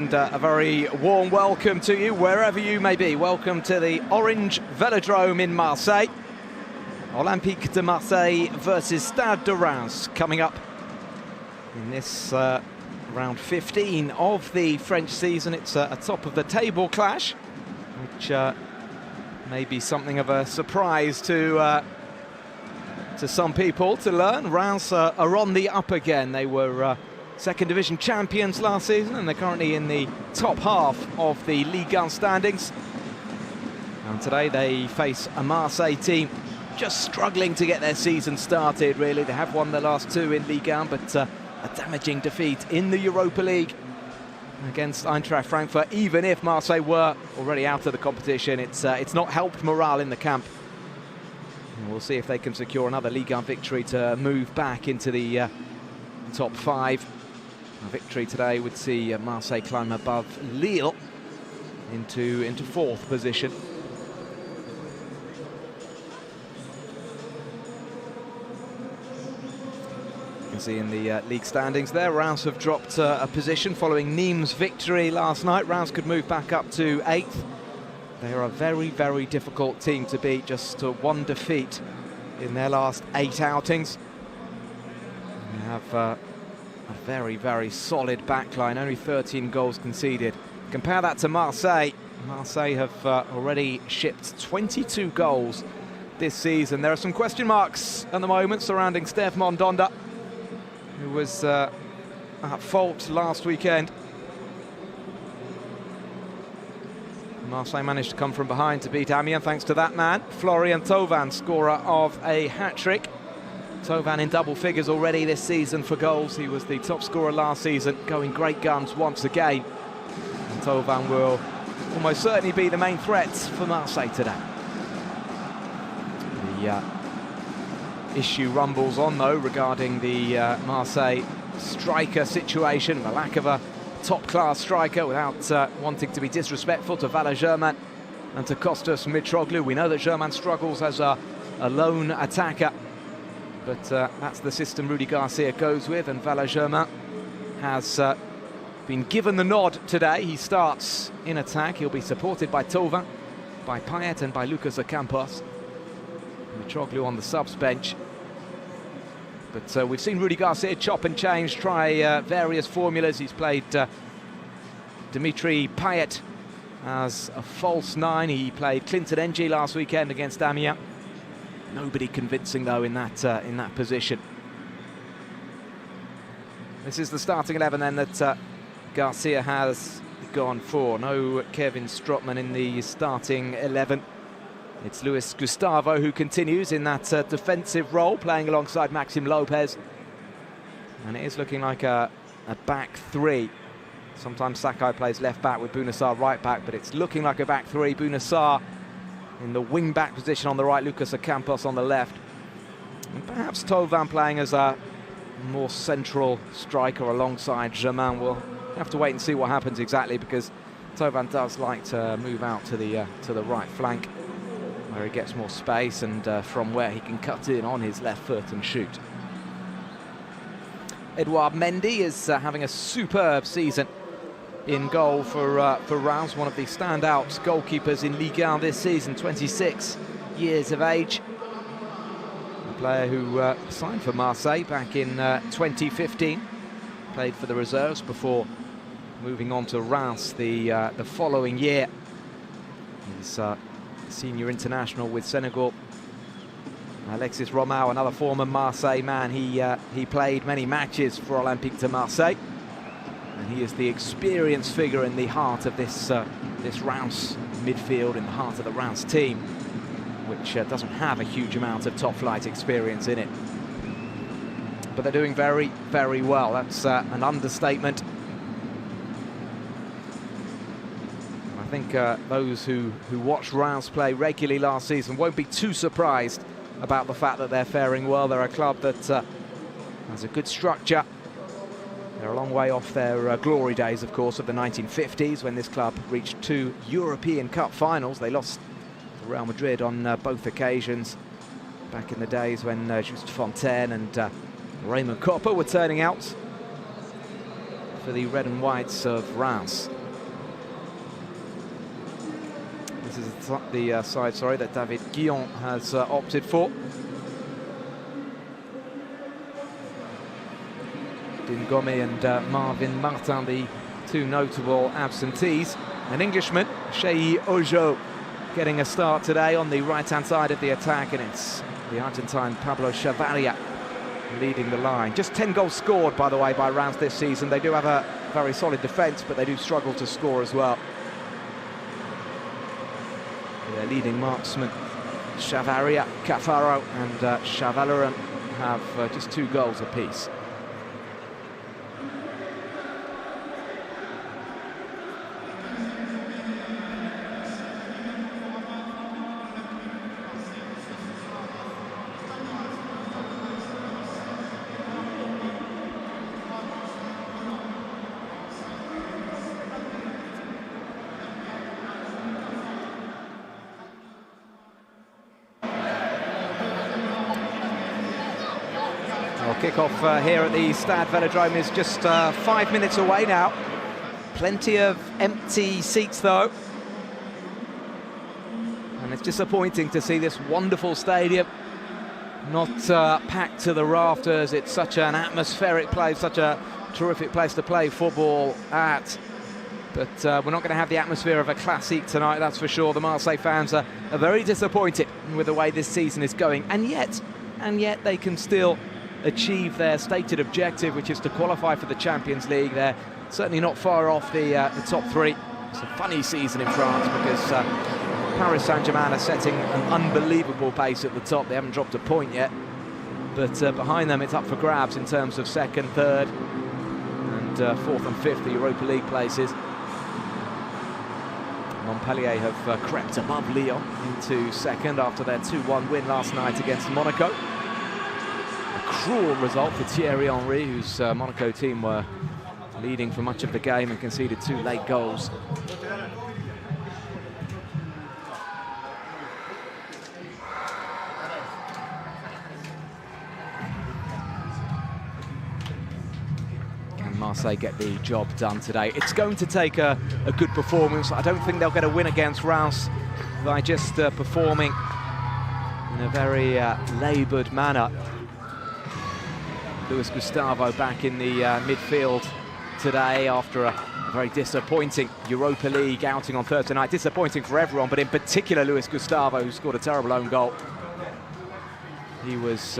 And a very warm welcome to you wherever you may be. Welcome to the Orange Velodrome in Marseille. Olympique de Marseille versus Stade de Reims coming up in this round 15 of the French season. It's a top of the table clash, which may be something of a surprise to some people to learn. Reims are on the up again. They were second division champions last season, and they're currently in the top half of the Ligue 1 standings. And today they face a Marseille team just struggling to get their season started, really. They have won the last two in Ligue 1, but a damaging defeat in the Europa League against Eintracht Frankfurt. Even if Marseille were already out of the competition, it's not helped morale in the camp. And we'll see if they can secure another Ligue 1 victory to move back into the top five. A victory today would see Marseille climb above Lille into fourth position. You can see in the league standings there, Reims have dropped a position following Nîmes' victory last night. Reims could move back up to 8th. They are a very, very difficult team to beat, just one defeat in their last 8 outings. They have a very, very solid backline, only 13 goals conceded. Compare that to Marseille. Marseille have already shipped 22 goals this season. There are some question marks at the moment surrounding Steve Mandanda, who was at fault last weekend. Marseille managed to come from behind to beat Amiens thanks to that man, Florian Thauvin, scorer of a hat-trick. Thauvin in double figures already this season for goals. He was the top scorer last season, going great guns once again. And Thauvin will almost certainly be the main threat for Marseille today. The issue rumbles on, though, regarding the Marseille striker situation, the lack of a top-class striker, without wanting to be disrespectful to Valère Germain and to Kostas Mitroglou. We know that Germain struggles as a lone attacker, but that's the system Rudy Garcia goes with, and Valère Germain has been given the nod today. He starts in attack. He'll be supported by Thauvin, by Payet and by Lucas Ocampos. Mitroglou on the subs bench. But we've seen Rudy Garcia chop and change, try various formulas. He's played Dimitri Payet as a false 9. He played Clinton Ng last weekend against Amiens. Nobody convincing, though, in that position. This is the starting 11 then that Garcia has gone for. No Kevin Strootman in the starting 11. It's Luis Gustavo who continues in that defensive role, playing alongside Maxime Lopez. And it is looking like a back three. Sometimes Sakai plays left back with Bouna Sarr right back, but it's looking like a back three. Bouna Sarr in the wing back position on the right, Lucas Ocampos on the left. And perhaps Thauvin playing as a more central striker alongside Germain. We'll have to wait and see what happens exactly, because Thauvin does like to move out to the right flank, where he gets more space and from where he can cut in on his left foot and shoot. Edouard Mendy is having a superb season in goal for Reims, one of the standout goalkeepers in Ligue 1 this season, 26 years of age. A player who signed for Marseille back in 2015, played for the reserves before moving on to Reims the following year. He's senior international with Senegal. Alexis Romao, another former Marseille man, he played many matches for Olympique de Marseille, and he is the experienced figure in the heart of this Reims midfield, in the heart of the Reims team, which doesn't have a huge amount of top-flight experience in it. But they're doing very, very well. That's an understatement. I think those who watched Reims play regularly last season won't be too surprised about the fact that they're faring well. They're a club that has a good structure. They're a long way off their glory days, of course, of the 1950s, when this club reached 2 European Cup finals. They lost to Real Madrid on both occasions, back in the days when Just Fontaine and Raymond Coppa were turning out for the red and whites of Reims. This is the side, that David Guillon has opted for. Dingome and Marvin Martin, the two notable absentees. An Englishman, Shei Ojo, getting a start today on the right-hand side of the attack, and it's the Argentine Pablo Chavaria leading the line. Just 10 goals scored, by the way, by Reims this season. They do have a very solid defence, but they do struggle to score as well. Their leading marksmen, Chavaria, Cafaro and Chavaleron, have just 2 goals apiece. Kick-off here at the Stade Velodrome is just 5 minutes away now. Plenty of empty seats, though. And it's disappointing to see this wonderful stadium not packed to the rafters. It's such an atmospheric place, such a terrific place to play football at. But we're not going to have the atmosphere of a classique tonight, that's for sure. The Marseille fans are very disappointed with the way this season is going. And yet they can still achieve their stated objective, which is to qualify for the Champions League. They're certainly not far off the top 3. It's a funny season in France because Paris Saint-Germain are setting an unbelievable pace at the top. They haven't dropped a point yet, but behind them it's up for grabs in terms of 2nd, 3rd and 4th and 5th, the Europa League places. Montpellier have crept above Lyon into 2nd after their 2-1 win last night against Monaco. Cruel result for Thierry Henry, whose Monaco team were leading for much of the game and conceded 2 late goals. Can Marseille get the job done today? It's going to take a good performance. I don't think they'll get a win against Reims by just performing in a very laboured manner. Luis Gustavo back in the midfield today after a very disappointing Europa League outing on Thursday night. Disappointing for everyone, but in particular Luis Gustavo, who scored a terrible own goal. He was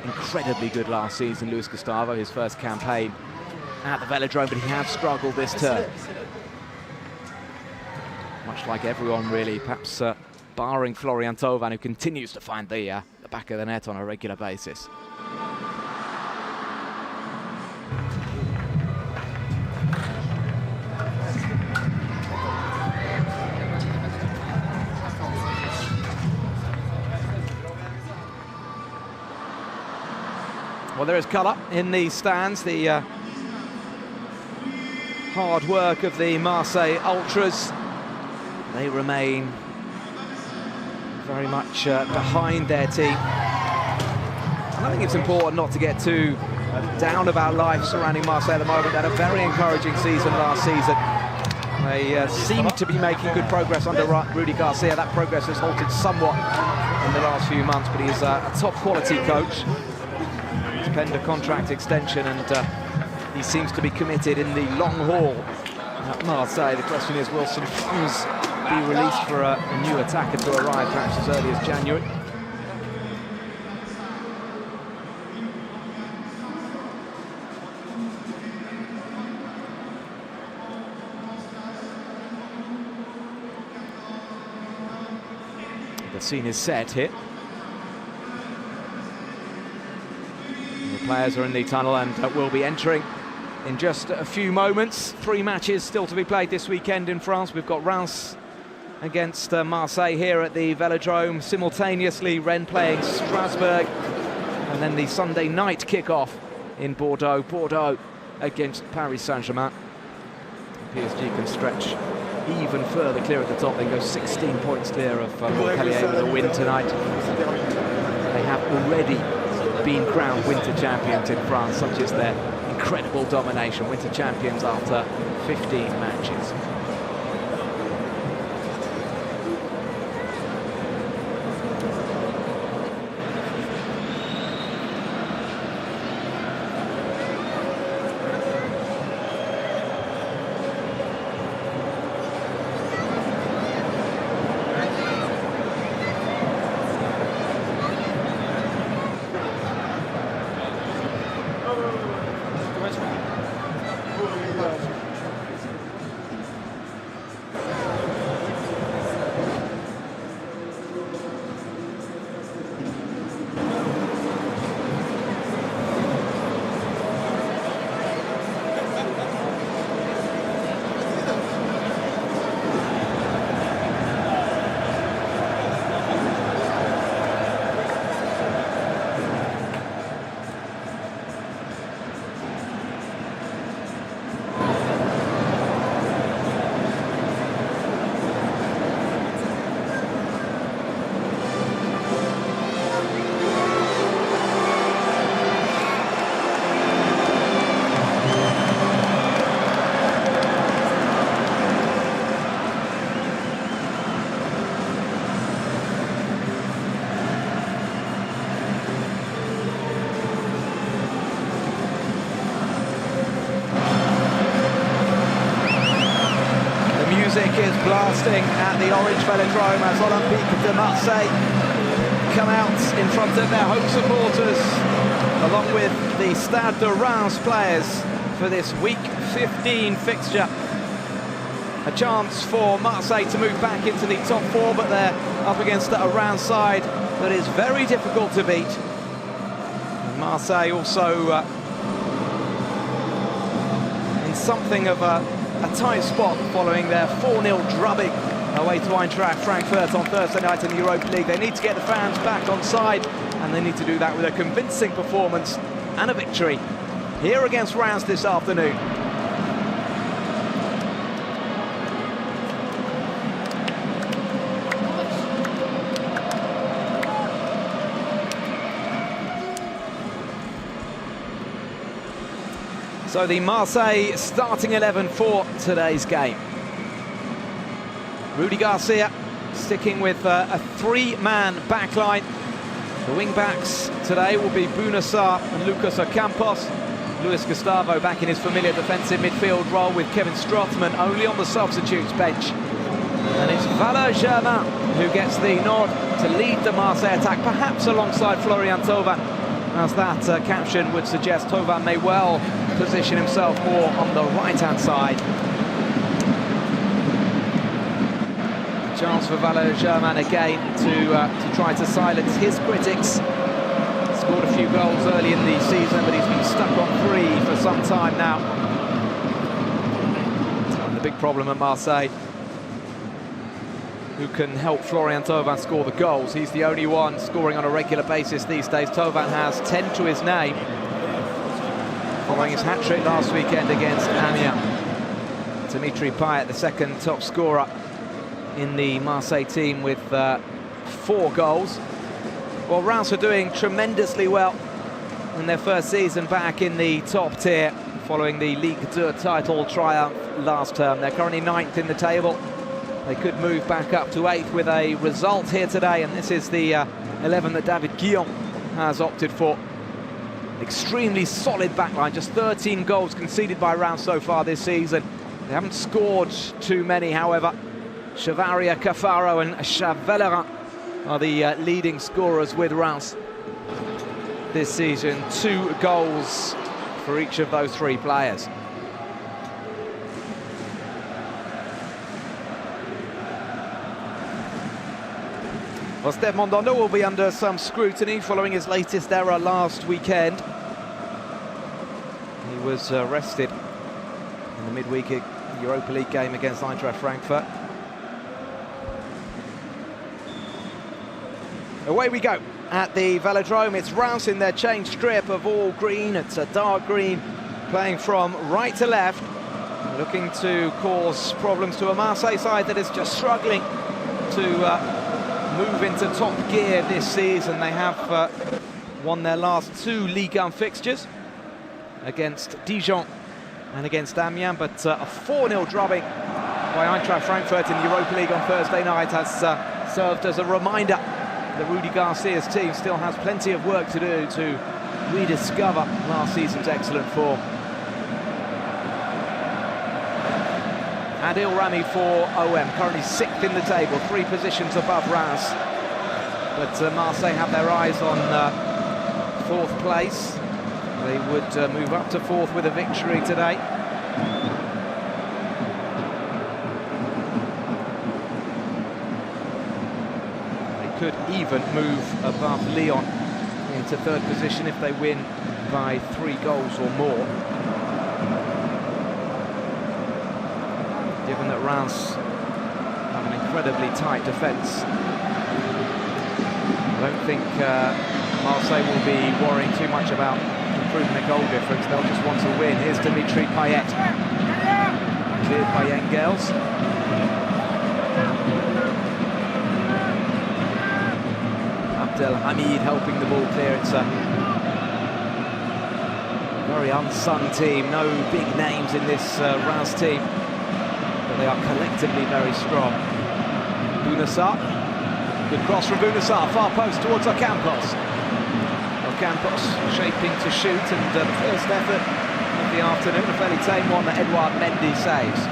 incredibly good last season, Luis Gustavo, his first campaign at the Velodrome, but he has struggled this term. Much like everyone, really, perhaps barring Florian Thauvin, who continues to find the back of the net on a regular basis. Well, there is colour in the stands. The hard work of the Marseille Ultras. They remain very much behind their team. And I think it's important not to get too down about life surrounding Marseille at the moment. They had a very encouraging season last season. They seem to be making good progress under Rudy Garcia. That progress has halted somewhat in the last few months, but he's a top quality coach. He's penned a contract extension and he seems to be committed in the long haul at Marseille. The question is, will some funds be released for a new attacker to arrive perhaps as early as January? The scene is set here. The players are in the tunnel and will be entering in just a few moments. 3 matches still to be played this weekend in France. We've got Reims against Marseille here at the Velodrome. Simultaneously, Rennes playing Strasbourg. And then the Sunday night kick-off in Bordeaux. Bordeaux against Paris Saint-Germain. PSG can stretch even further clear at the top. They go 16 points clear of Montpellier with a win tonight. They have already been crowned winter champions in France, such is their incredible domination, winter champions after 15 matches. Music is blasting at the Orange Velodrome as Olympique de Marseille come out in front of their home supporters, along with the Stade de Reims players for this Week 15 fixture. A chance for Marseille to move back into the top four, but they're up against a Reims side that is very difficult to beat. And Marseille also in something of a tight spot following their 4-0 drubbing away to Eintracht Frankfurt on Thursday night in the Europa League. They need to get the fans back on side, and they need to do that with a convincing performance and a victory here against Reims this afternoon. So the Marseille starting 11 for today's game. Rudy Garcia sticking with a three-man backline. The wing-backs today will be Bounassar and Lucas Ocampos. Luis Gustavo back in his familiar defensive midfield role, with Kevin Strootman only on the substitutes bench. And it's Valère Germain who gets the nod to lead the Marseille attack, perhaps alongside Florian Thauvin, as that caption would suggest. Thauvin may well position himself more on the right-hand side. Chance for Valère Germain again to try to silence his critics. Scored a few goals early in the season, but he's been stuck on 3 for some time now. And the big problem at Marseille, who can help Florian Thauvin score the goals. He's the only one scoring on a regular basis these days. Thauvin has 10 to his name, following his hat-trick last weekend against Amiens. Dimitri Payet, the second top scorer in the Marseille team, with 4 goals. Well, Reims are doing tremendously well in their first season back in the top tier, following the Ligue 2 title triumph last term. They're currently 9th in the table. They could move back up to 8th with a result here today, and this is the 11 that David Guillon has opted for. Extremely solid backline, just 13 goals conceded by Reims so far this season. They haven't scored too many, however. Chavaria, Cafaro and Chavelerin are the leading scorers with Reims this season. 2 goals for each of those 3 players. Well, Steve Mondondo will be under some scrutiny following his latest error last weekend. He was rested in the midweek Europa League game against Eintracht Frankfurt. Away we go at the Velodrome. It's Reims in their changed strip of all green. It's a dark green, playing from right to left, looking to cause problems to a Marseille side that is just struggling to move into top gear this season. They have won their last 2 Ligue 1 fixtures, against Dijon and against Amiens, but a 4-0 drubbing by Eintracht Frankfurt in the Europa League on Thursday night has served as a reminder that Rudy Garcia's team still has plenty of work to do to rediscover last season's excellent form. Adil Rami for OM, currently 6th in the table, 3 positions above Reims. But Marseille have their eyes on 4th place. They would move up to 4th with a victory today. They could even move above Lyon into 3rd position if they win by 3 goals or more. Given that Reims have an incredibly tight defence, I don't think Marseille will be worrying too much about improving the goal difference. They'll just want to win. Here's Dimitri Payet. Cleared by Engels. Abdelhamid helping the ball clear. It's a very unsung team. No big names in this Reims team, but they are collectively very strong. Bounassar. Good cross from Bounassar, far post towards Ocampos. Ocampos shaping to shoot, and the first effort of the afternoon, a fairly tame one that Edouard Mendy saves.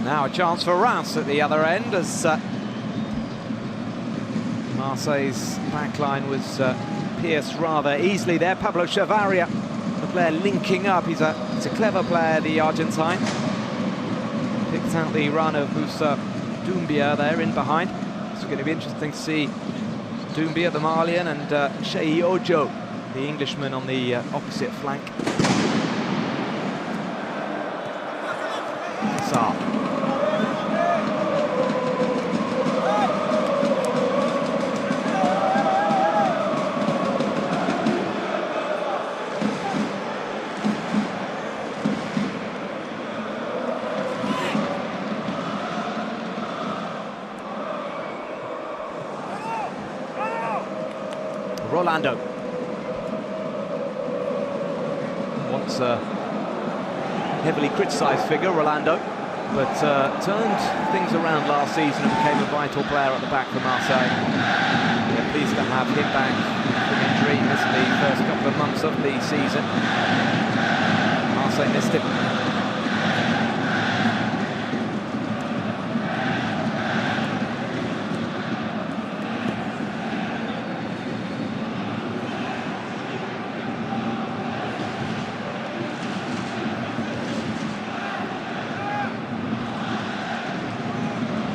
Now a chance for Reims at the other end, as Marseille's backline was pierced rather easily there. Pablo Chavaria, the player linking up. He's a clever player, the Argentine. Picked out the run of Moussa Doumbia there in behind. It's going to be interesting to see Doumbia, the Malian, and Shei Ojo, the Englishman, on the opposite flank. Sarr. Rolando. Once a heavily criticised figure, Rolando, but turned things around last season and became a vital player at the back for Marseille. We're pleased to have him back from injury. He missed the first couple of months of the season. Marseille missed him.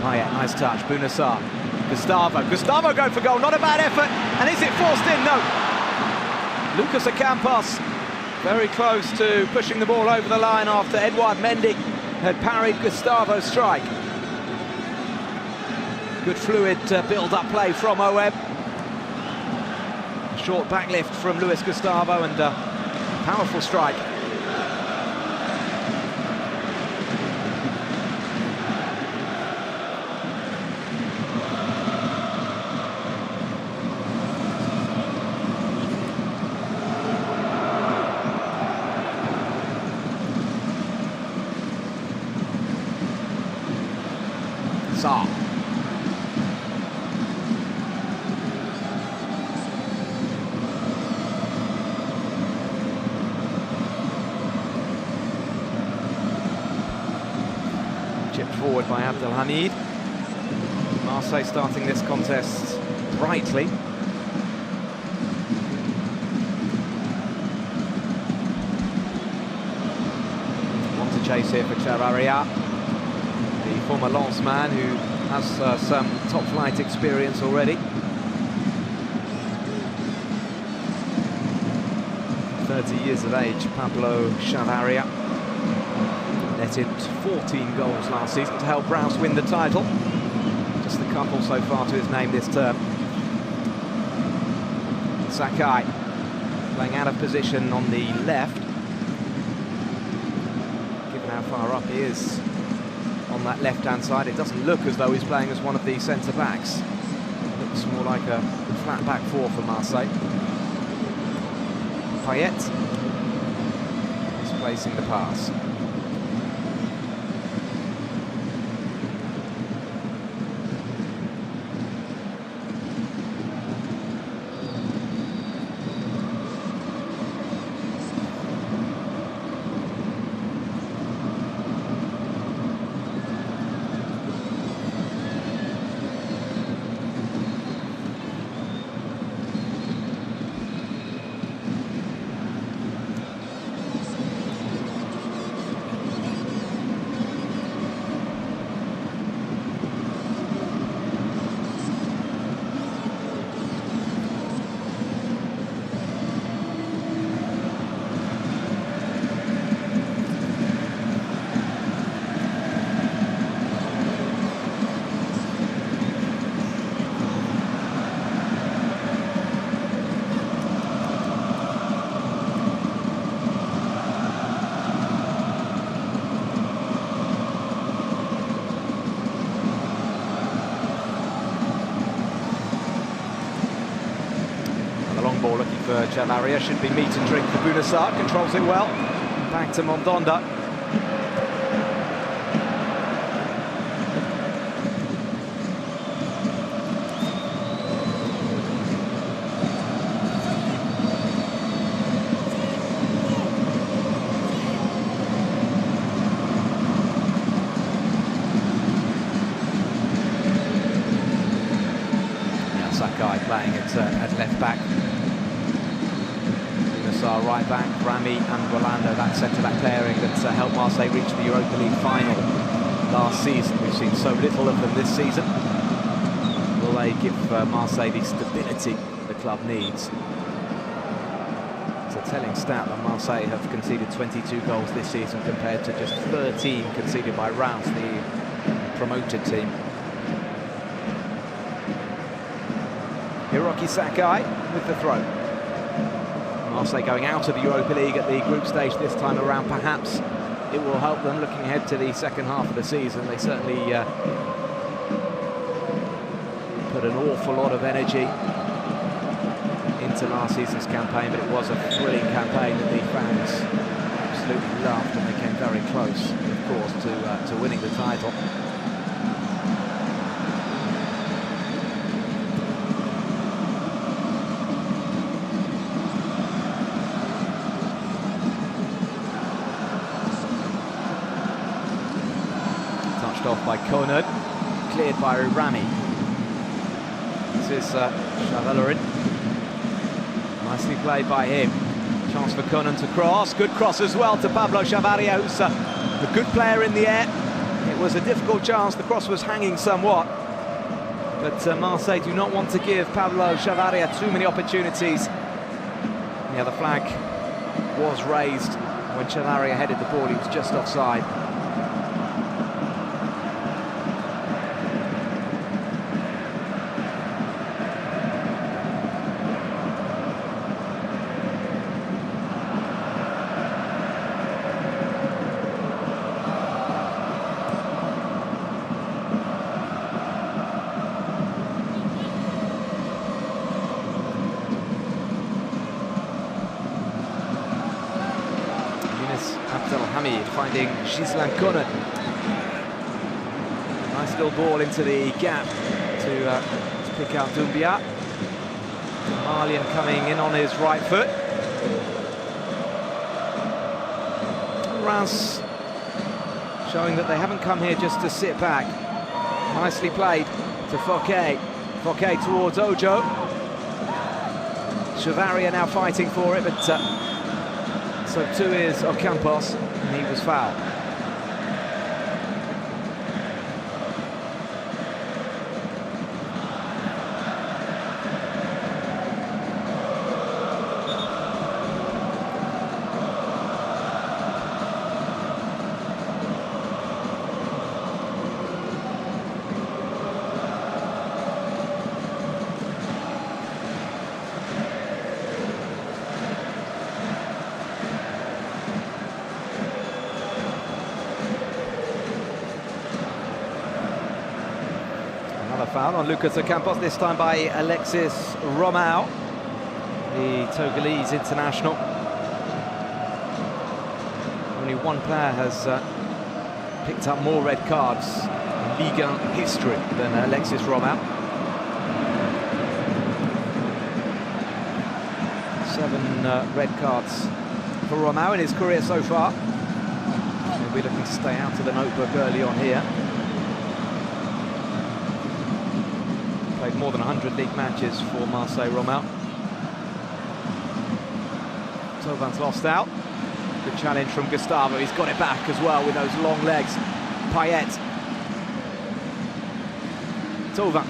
Payet, nice touch. Bounassar. Gustavo going for goal. Not a bad effort. And is it forced in? No. Lucas Ocampos very close to pushing the ball over the line after Edouard Mendy had parried Gustavo's strike. Good fluid build-up play from OM. Short backlift from Luis Gustavo, and powerful strike. Sarr. Chipped forward by Abdelhamid. Marseille starting this contest brightly. Want to chase here for Chavaria, the former Lens man who has some top-flight experience already. 30 years of age, Pablo Chavarria netted 14 goals last season to help Reims win the title. Just a couple so far to his name this term. Sakai playing out of position on the left. Given how far up he is on that left-hand side, it doesn't look as though he's playing as one of the centre-backs. It looks more like a flat back four for Marseille. Payet is placing the pass. Ball looking for Chavarria, should be meat and drink for Bounassar, controls it well. Back to Mondonda. Now Sakai playing at left back. Right back, Rami and Rolando, that centre-back pairing that helped Marseille reach the Europa League final last season. We've seen so little of them this season. Will they give Marseille the stability the club needs? It's a telling stat that Marseille have conceded 22 goals this season compared to just 13 conceded by Reims, the promoted team. Hiroki Sakai with the throw. Marseille going out of the Europa League at the group stage this time around. Perhaps it will help them looking ahead to the second half of the season. They certainly put an awful lot of energy into last season's campaign, but it was a thrilling campaign that the fans absolutely loved, and they came very close, of course, to winning the title. Off by Konan, cleared by Rami. This is Chavarria. Nicely played by him. Chance for Konan to cross. Good cross as well to Pablo Chavarria, who's a good player in the air. It was a difficult chance. The cross was hanging somewhat. But Marseille do not want to give Pablo Chavarria too many opportunities. Yeah, the flag was raised when Chavarria headed the ball. He was just offside. Finding Gislan Konan. Nice little ball into the gap to pick out Doumbia. Malian coming in on his right foot. Reims showing that they haven't come here just to sit back. Nicely played to Fouquet. Fouquet towards Ojo. Chavarria now fighting for it, but so too is Ocampos, and he was fouled. Foul on Lucas Ocampos, this time by Alexis Romao, the Togolese international. Only one player has picked up more red cards in Ligue 1 history than Alexis Romao. 7 red cards for Romao in his career so far. He'll be looking to stay out of the notebook early on here. Played more than 100 league matches for Marseille, Romao. Tauvin's lost out. Good challenge from Gustavo. He's got it back as well with those long legs. Payet. Tauvin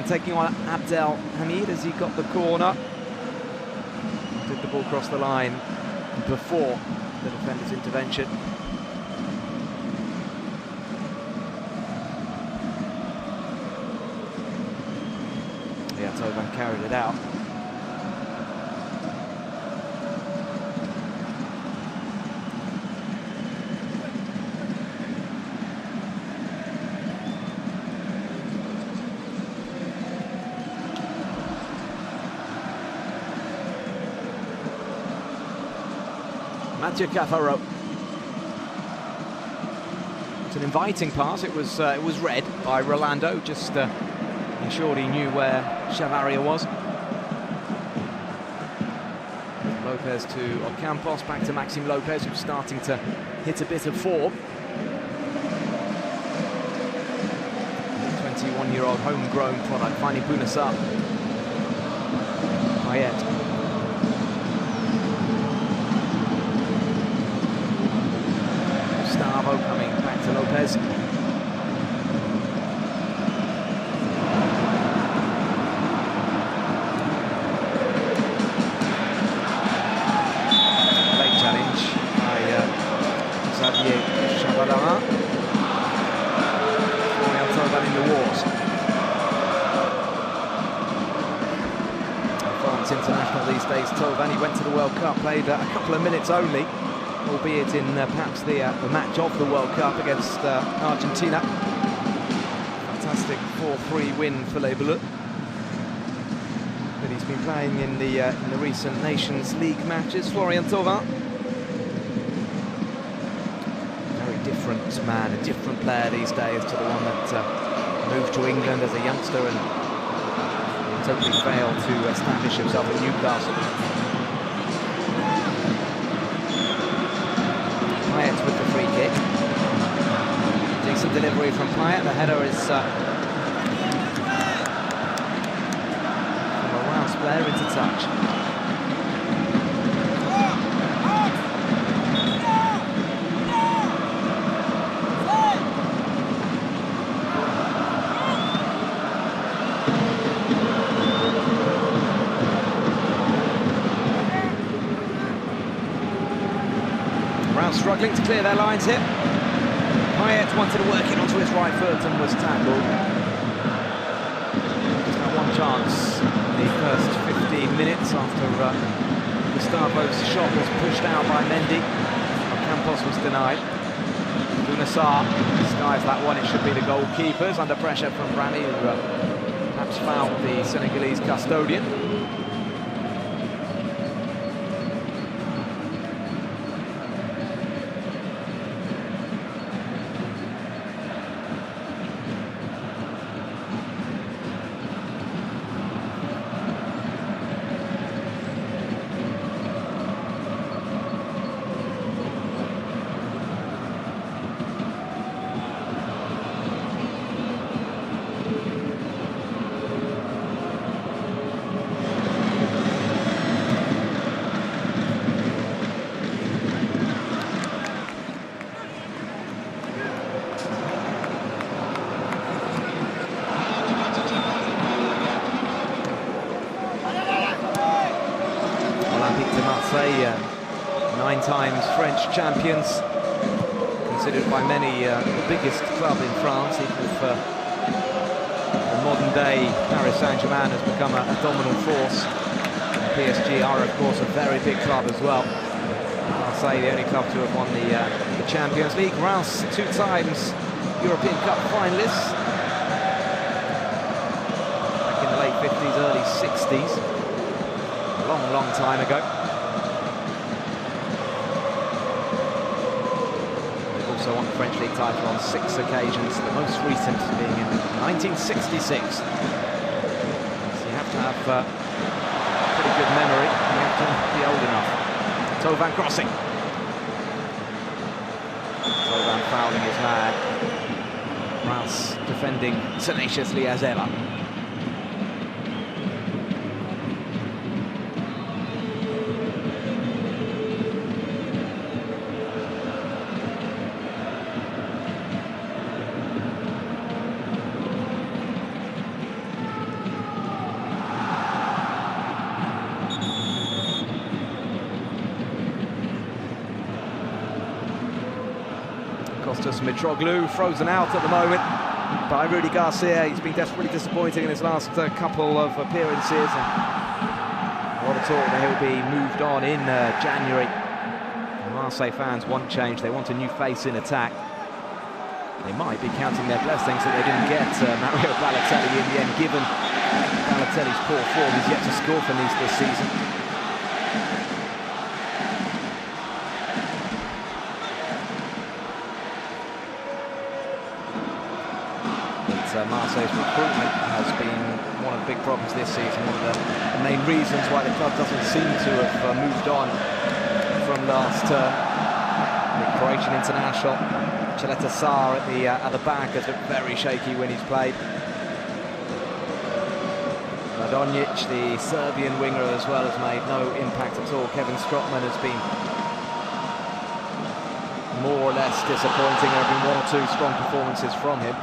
taking on Abdel Hamid as he got the corner. Did the ball cross the line before the defender's intervention. Yeah, Tauvin carried it out. Mathieu Cafaro. It's an inviting pass. It was read by Rolando, just ensured he knew where Chavaria was. Lopez to Ocampos, back to Maxime Lopez, who's starting to hit a bit of form. 21-year-old homegrown product, finding Bounassar. Payet. Gustavo coming back to Lopez. Late challenge by Xavier Chavalin. Tauvin's in the wars. France international these days, Tauvin. He went to the World Cup, played a couple of minutes only, albeit in perhaps the match of the World Cup against Argentina. Fantastic 4-3 win for Les Bleus. But he's been playing in the recent Nations League matches. Florian Thauvin. Very different man, a different player these days to the one that moved to England as a youngster and totally failed to establish himself at Newcastle. Payet with the free kick. Decent delivery from Payet. The header is from a Reims player into touch. Struggling to clear their lines here. Payet wanted to work it onto his right foot and was tackled. Just had one chance in the first 15 minutes after Gustavo's shot was pushed out by Mendy. Campos was denied. Bounassar skies that one. It should be the goalkeepers under pressure from Rami, who perhaps fouled the Senegalese custodian. Marseille, 9 times French champions, considered by many the biggest club in France, even if the modern day Paris Saint-Germain has become a dominant force. And PSG are of course a very big club as well. Marseille, the only club to have won the Champions League. Reims, 2 times European Cup finalists. 50s, early 60s. A long, long time ago. They've also won the French League title on 6 occasions, the most recent being in 1966. So you have to have pretty good memory. You have to be old enough. Thauvin crossing. Thauvin fouling his man. Reims defending tenaciously as ever. Costas Mitroglou frozen out at the moment by Rudy Garcia. He's been desperately disappointing in his last couple of appearances, and a lot of talk that he'll be moved on in January. The Marseille fans want change. They want a new face in attack. They might be counting their blessings that they didn't get Mario Balotelli in the end, given Balotelli's poor form. He's yet to score for Nice this season. Marseille's recruitment has been one of the big problems this season, one of the main reasons why the club doesn't seem to have moved on from last term. The Croatian international, Cheleta Sar at the back, has looked very shaky when he's played. Radonjic, the Serbian winger as well, has made no impact at all. Kevin Strootman has been more or less disappointing. There have been 1 or 2 strong performances from him.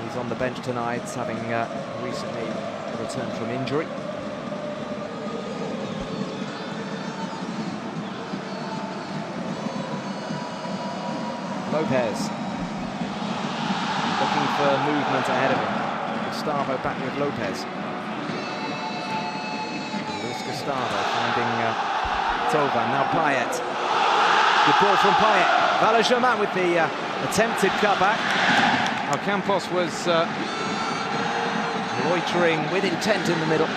He's on the bench tonight, having recently returned from injury. Lopez looking for movement ahead of him. Gustavo back with Lopez. Luis Gustavo finding Thauvin. Now Payet. Good ball from Payet. Valère-Germain with the attempted cutback. Campos was loitering with intent in the middle.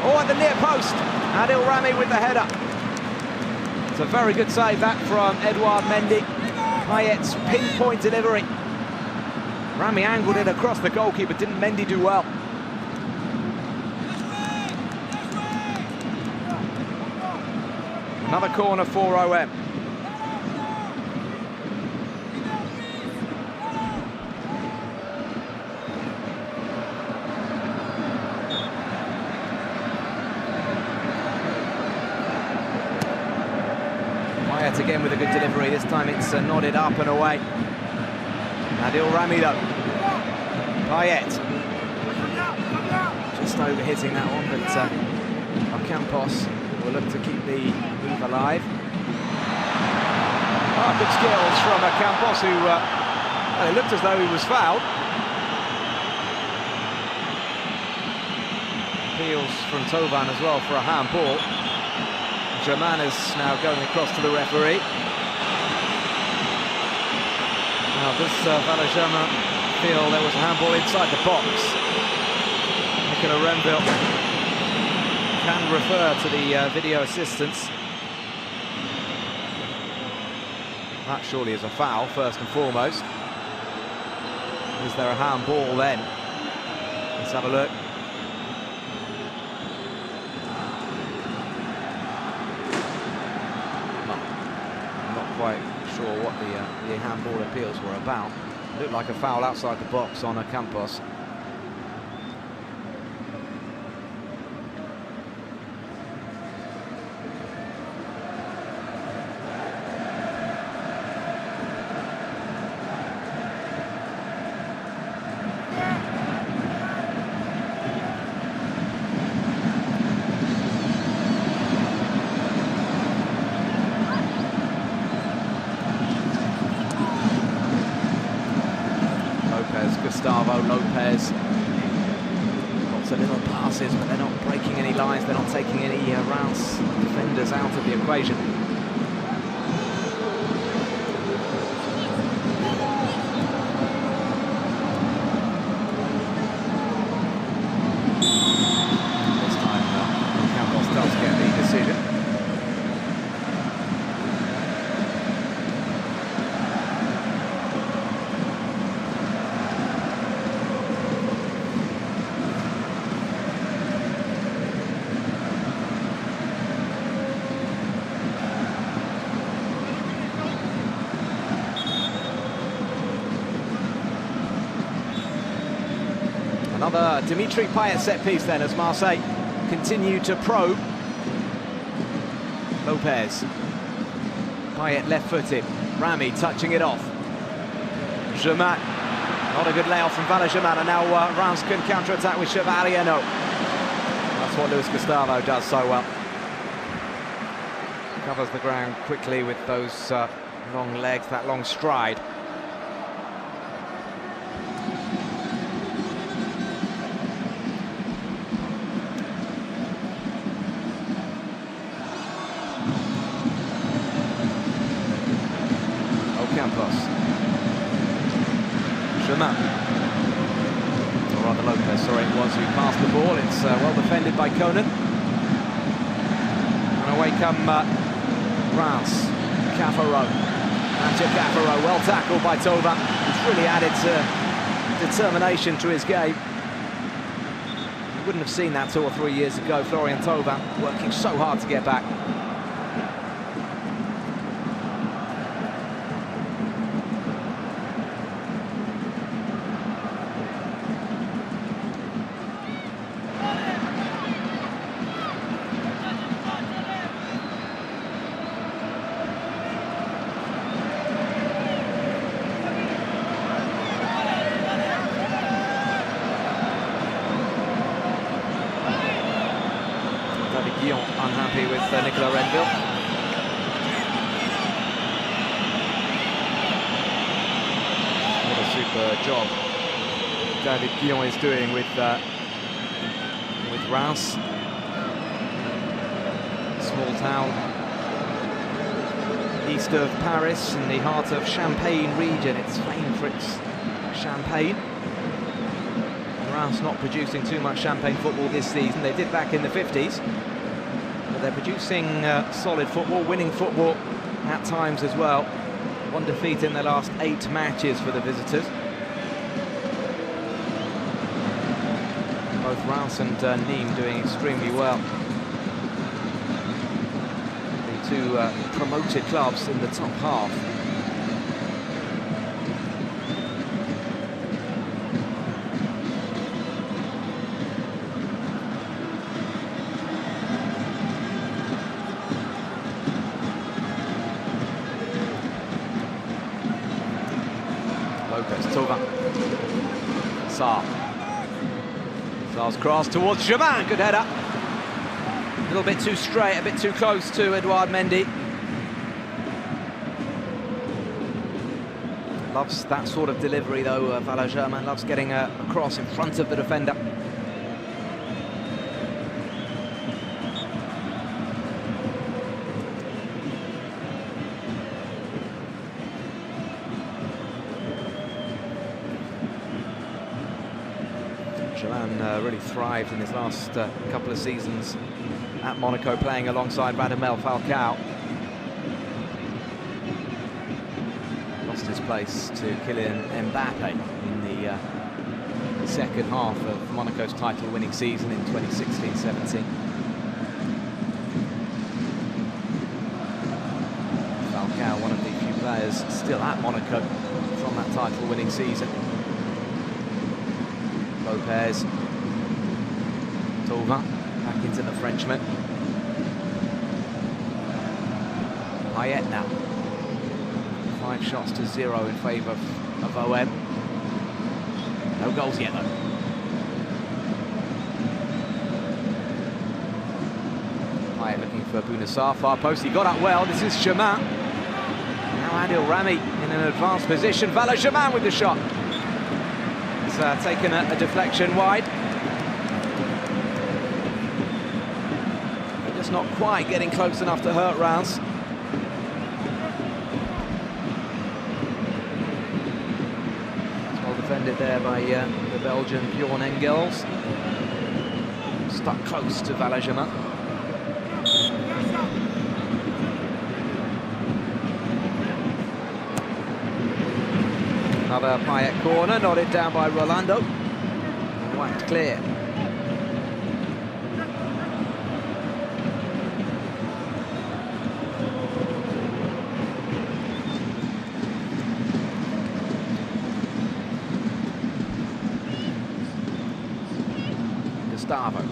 Oh, at the near post. Adil Rami with the header. It's a very good save that from Edouard Mendy. Payet's pinpoint delivery. Rami angled it across the goalkeeper, didn't Mendy do well? Another corner for OM. Again with a good delivery. This time it's nodded up and away. Adil Rami though. Payet just overhitting that one, but Campos will look to keep the move alive. Good skills from Campos, who it looked as though he was fouled. Appeals from Thauvin as well for a handball. Germain is now going across to the referee. Now, does Valère-Germain feel there was a handball inside the box? Nicolas Renville can refer to the video assistance. That surely is a foul, first and foremost. Is there a handball then? Let's have a look. Quite sure what the handball appeals were about. It looked like a foul outside the box on Campos. Gustavo, Lopez. Lots of little passes, but they're not breaking any lines. They're not taking any Reims defenders out of the equation. This time, Campos does get the decision. Another Dimitri Payet set piece then as Marseille continue to probe. Lopez. Payet left-footed. Rami touching it off. Germain. Not a good layoff from Germain, and now Reims can counter-attack with Chevalier. No. That's what Luis Gustavo does so well. Covers the ground quickly with those long legs, that long stride. Campos. Germain. Or rather Lopez, sorry, it was who passed the ball. It's well defended by Conan. And away come Reims. Cafaro. Anto Cafaro, well tackled by Tova. He's really added determination to his game. You wouldn't have seen that 2 or 3 years ago. Florian Tova working so hard to get back. Unhappy with Nicolas Renville. What a super job David Guillon is doing with Reims. Small town east of Paris in the heart of Champagne region. It's famed for its champagne. Reims not producing too much champagne football this season. They did back in the 50s. They're producing solid football, winning football at times as well. 1 defeat in their last 8 matches for the visitors. Both Reims and Nîmes doing extremely well. The 2 promoted clubs in the top half. Lopez, Tova. Sarr. Sarr's cross towards Germain, good header. A little bit too straight, a bit too close to Edouard Mendy. Loves that sort of delivery though, Germain loves getting a cross in front of the defender. Germain really thrived in his last couple of seasons at Monaco, playing alongside Radamel Falcao. Lost his place to Kylian Mbappe in the second half of Monaco's title-winning season in 2016-17. Falcao, one of the few players still at Monaco from that title-winning season. Lopez, Tova, back into the Frenchman. Payet now. 5 shots to 0 in favour of OM. No goals yet though. Payet looking for Bounassar, far post, he got up well, this is Germain. Now Adil Rami in an advanced position, Germain with the shot. He's taken a deflection wide. Just not quite getting close enough to hurt Reims. Well defended there by the Belgian Bjorn Engels. Stuck close to Valagement. Another Payet corner, nodded down by Rolando. Whacked clear. Gustavo.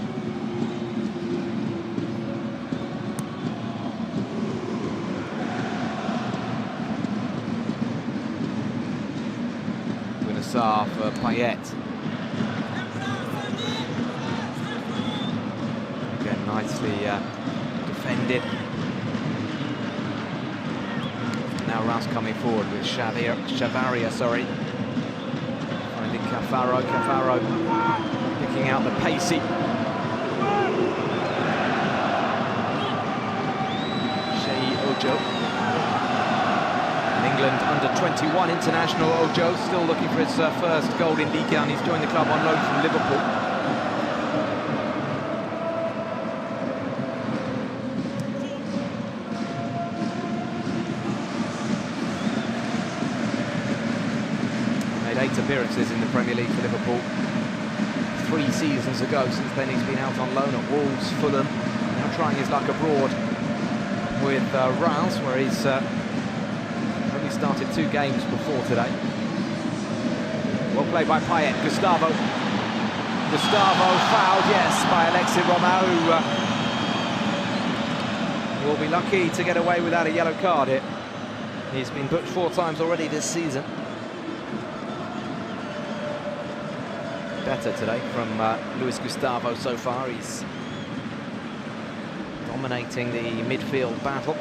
Guinassar for Payet. Again, nicely defended. Now Reims coming forward with Chavaria, sorry. Finding Cafaro picking out the pacey. Shea Ojo. England under-21 international Ojo, still looking for his first goal in Ligue 1. He's joined the club on loan from Liverpool. Made 8 appearances in the Premier League for Liverpool 3 seasons ago. Since then he's been out on loan at Wolves, Fulham, now trying his luck abroad with Reims, where he's only started 2 games before today. Well played by Payet. Gustavo fouled, yes, by Alexis Romao, who will be lucky to get away without a yellow card here. He's been booked 4 times already this season. Better today from Luis Gustavo so far. He's dominating the midfield battle.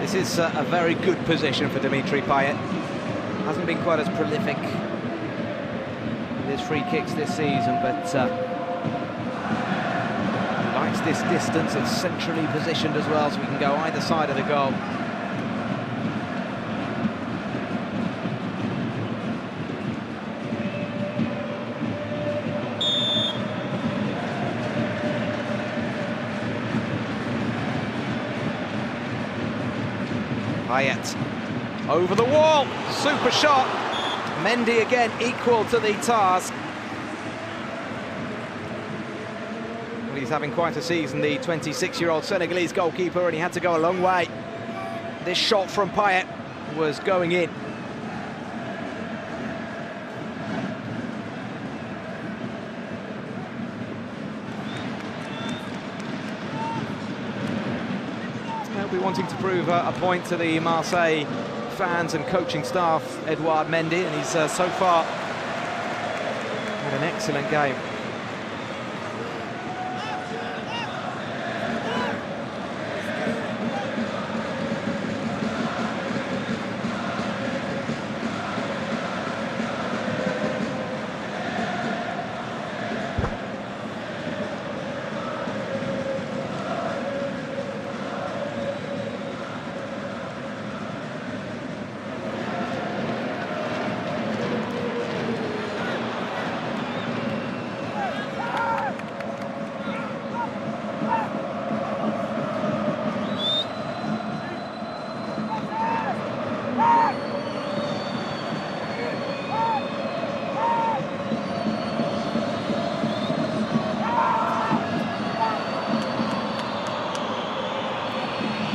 This is a very good position for Dimitri Payet. Hasn't been quite as prolific with his free kicks this season, but likes this distance. It's centrally positioned as well, so we can go either side of the goal. Payet over the wall, super shot. Mendy again equal to the task. Well, he's having quite a season, the 26-year-old Senegalese goalkeeper, and he had to go a long way. This shot from Payet was going in. He'll be wanting to prove a point to the Marseille fans and coaching staff, Edouard Mendy, and he's so far had an excellent game.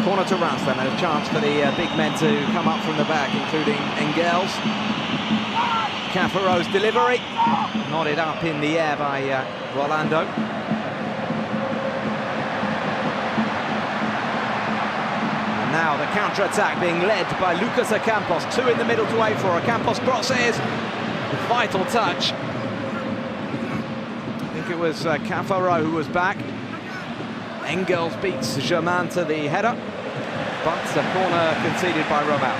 Corner to Reims then, and a chance for the big men to come up from the back, including Engels. Caffaro's delivery, nodded up in the air by Rolando. And now the counter-attack being led by Lucas Ocampos. Two in the middle to wait for. Ocampos crosses, vital touch. I think it was Caffaro who was back. Engels beats Germain to the header, but a corner conceded by Romao.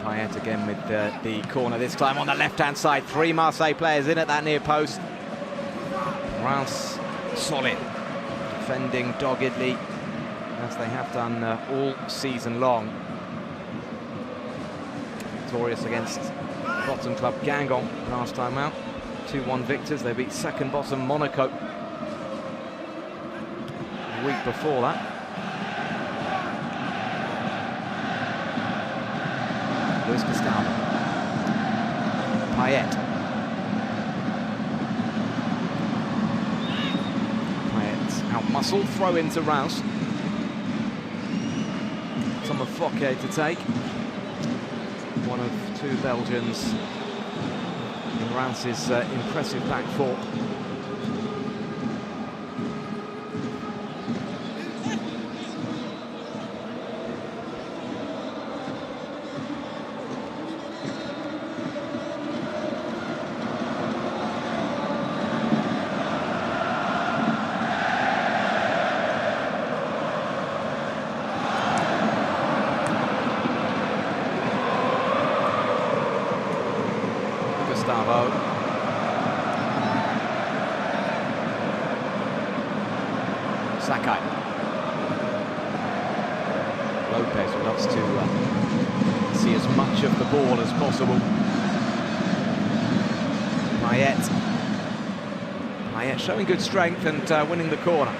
Payet again with the corner, this time on the left-hand side. Three Marseille players in at that near post. Reims solid, defending doggedly, as they have done all season long. Victorious against bottom club Guingamp last time out. 2-1 victors. They beat second bottom Monaco the week before that. Luis Gustavo. Payet. Payet out-muscled, throw into Reims. Some of Fouquet to take. One of two Belgians in Reims' impressive back four. Gustavo. Sakai. Lopez loves to see as much of the ball as possible. Payet. Payet showing good strength and winning the corner.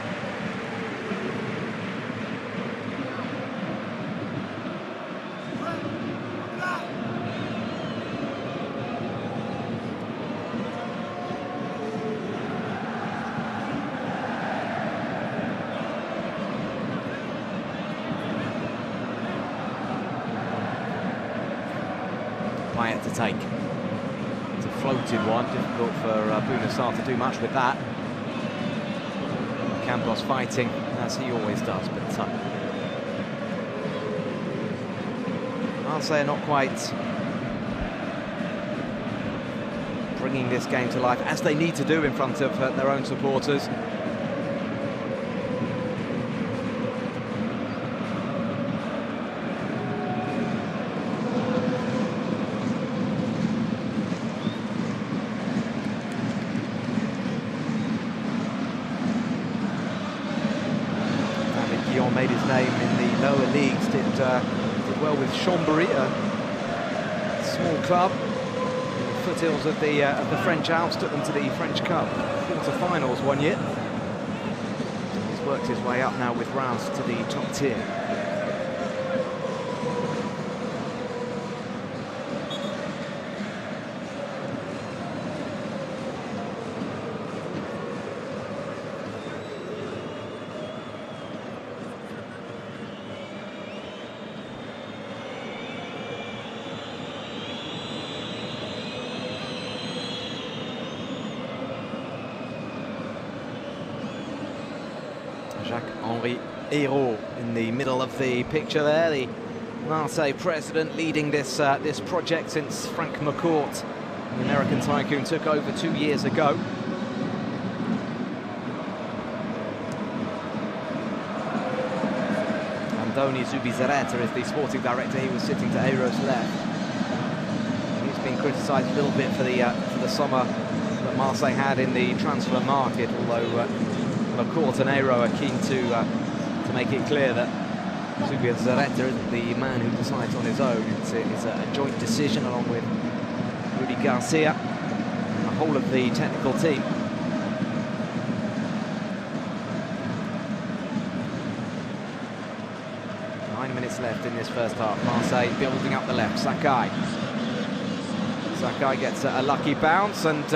Payet to take. It's a floated one, difficult for Bounassar to do much with that. Campos fighting, as he always does, but Marseille are not quite bringing this game to life, as they need to do in front of their own supporters. Made his name in the lower leagues, did well with Chambéry, a small club in the foothills of the French Alps, took them to the French Cup quarter-finals one year. He's worked his way up now with Reims to the top tier. Jacques-Henri Hérault in the middle of the picture there, the Marseille president, leading this this project since Frank McCourt, the American tycoon, took over 2 years ago. Andoni Zubizarreta is the sporting director. He was sitting to Hérault's left. He's been criticised a little bit for the summer that Marseille had in the transfer market, although McCourt and Hérault are keen to make it clear that Zubizarreta isn't the man who decides on his own. It's a joint decision along with Rudy Garcia, and the whole of the technical team. Minutes left in this first half. Marseille building up the left. Sakai gets a lucky bounce, and looked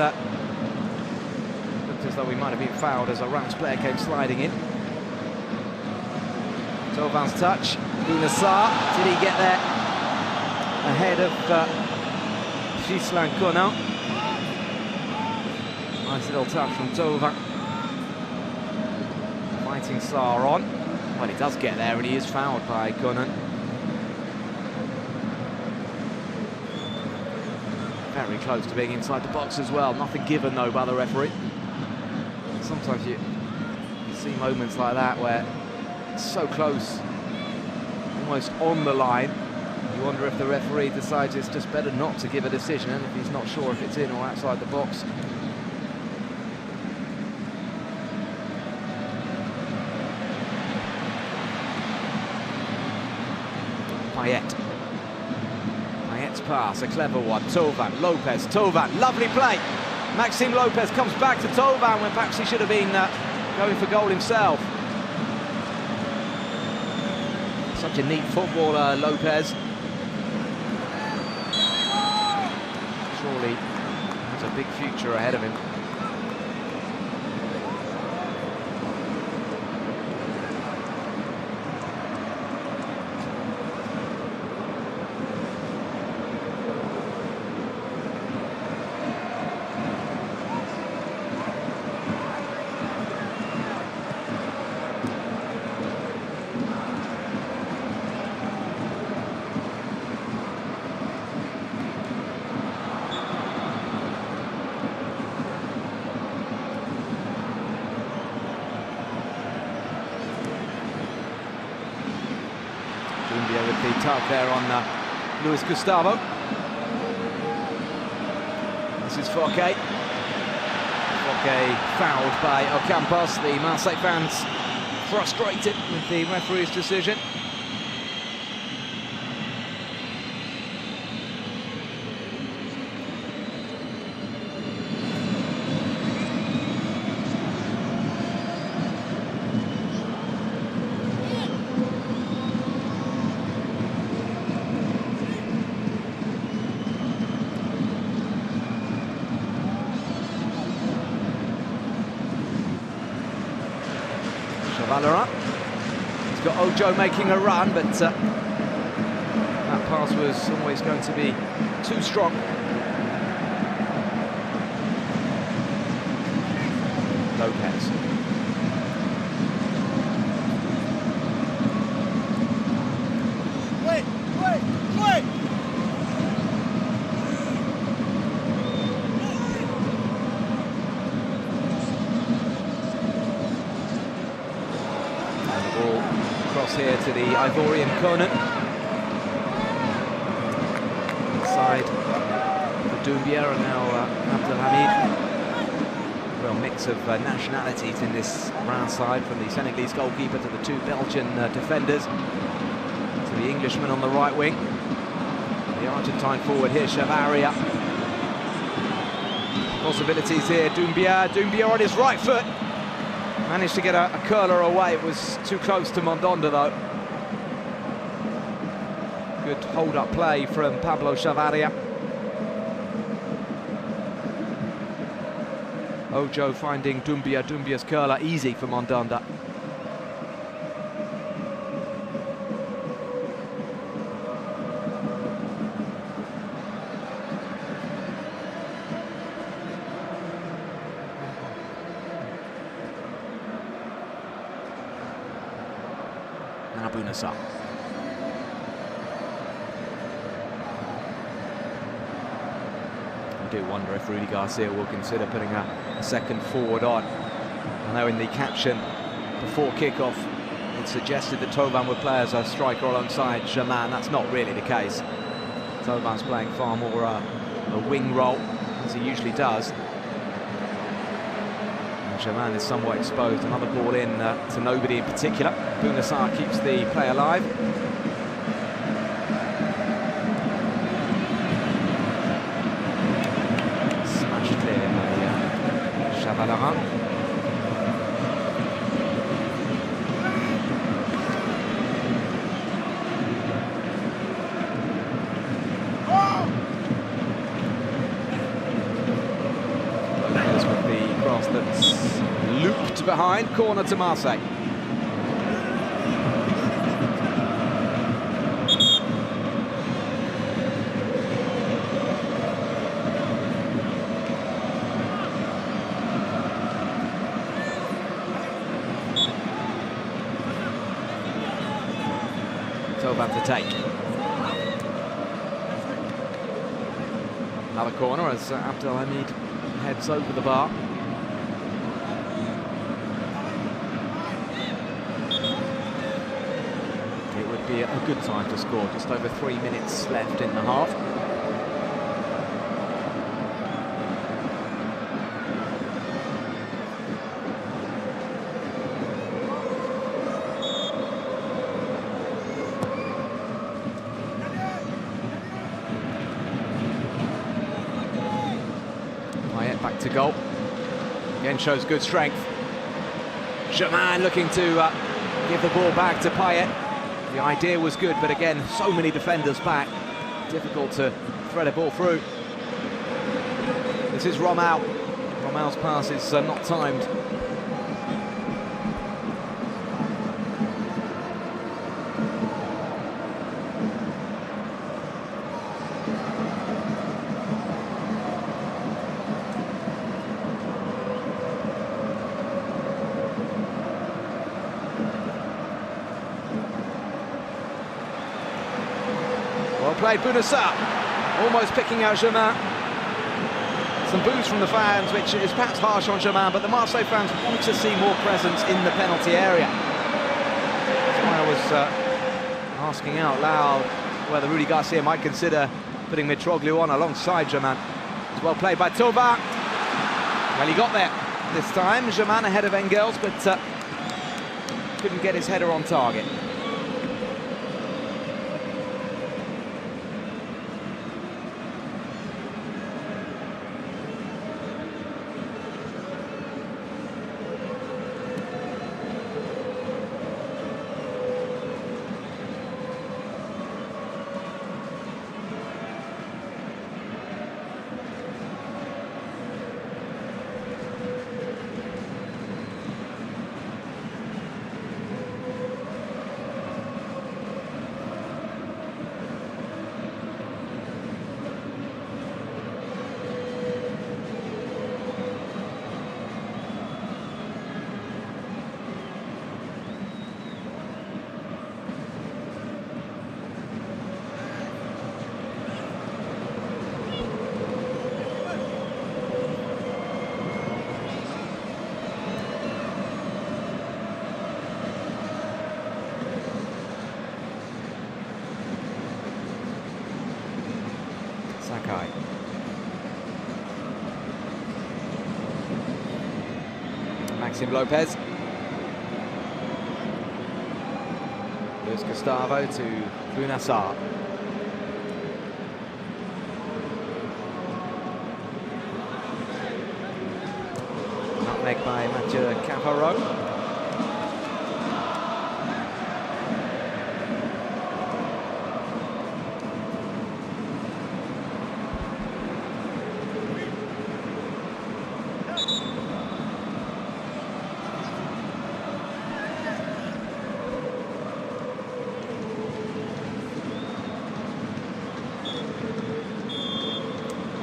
as though we might have been fouled as a Reims player came sliding in. Tauvin's touch. Bounassar, did he get there ahead of Ghislain Conan? Nice little touch from Tauvin. Fighting Sarr on. Well, he does get there, and he is fouled by Conan. Very close to being inside the box as well. Nothing given, though, by the referee. Sometimes you see moments like that where it's so close, almost on the line. You wonder if the referee decides it's just better not to give a decision, and if he's not sure if it's in or outside the box. Payet's pass, a clever one. Tauvin, Lopez, Tauvin, lovely play. Maxime Lopez comes back to Tauvin when perhaps he should have been going for goal himself. Such a neat footballer, Lopez. Surely has a big future ahead of him. With the tug there on Luis Gustavo. This is Fouquet. Fouquet fouled by Ocampos. The Marseille fans frustrated with the referee's decision. Valera. He's got Ojo making a run, but that pass was always going to be too strong. Lopez. Wait! Cross here to the Ivorian Conan. Inside for Doumbia and now Abdelhamid. Real mix of nationalities in this round side, from the Senegalese goalkeeper to the two Belgian defenders, to the Englishman on the right wing. The Argentine forward here, Chavaria. Possibilities here, Doumbia on his right foot. Managed to get a curler away. It was too close to Mandanda, though. Good hold-up play from Pablo Chavaria. Ojo finding Doumbia. Doumbia's curler easy for Mandanda. Now Bounassar. I do wonder if Rudy Garcia will consider putting a second forward on. I know in the caption before kickoff it suggested that Tauvan would play as a striker alongside Germain. That's not really the case. Tauvan's playing far more a wing role, as he usually does. Germain is somewhat exposed. Another ball in to nobody in particular. Bounassar keeps the play alive. Bellerin. Lopez with the cross that's looped behind, corner to Marseille. Toban to take. Another corner as Abdelhamid heads over the bar. It would be a good time to score, just over 3 minutes left in the half. Back to goal. Again shows good strength. Germain looking to give the ball back to Payet. The idea was good, but again, so many defenders back. Difficult to thread a ball through. This is Romao. Romao's pass is not timed. Well played, Bounassar, almost picking out Germain. Some boos from the fans, which is perhaps harsh on Germain, but the Marseille fans want to see more presence in the penalty area. That's why I was asking out loud whether Rudy Garcia might consider putting Mitroglou on alongside Germain. It's well played by Toba. Well, he got there this time. Germain ahead of Engels, but couldn't get his header on target. Maxim Lopez. Luis Gustavo to Bounassar. Nutmeg by Mathieu Caparro.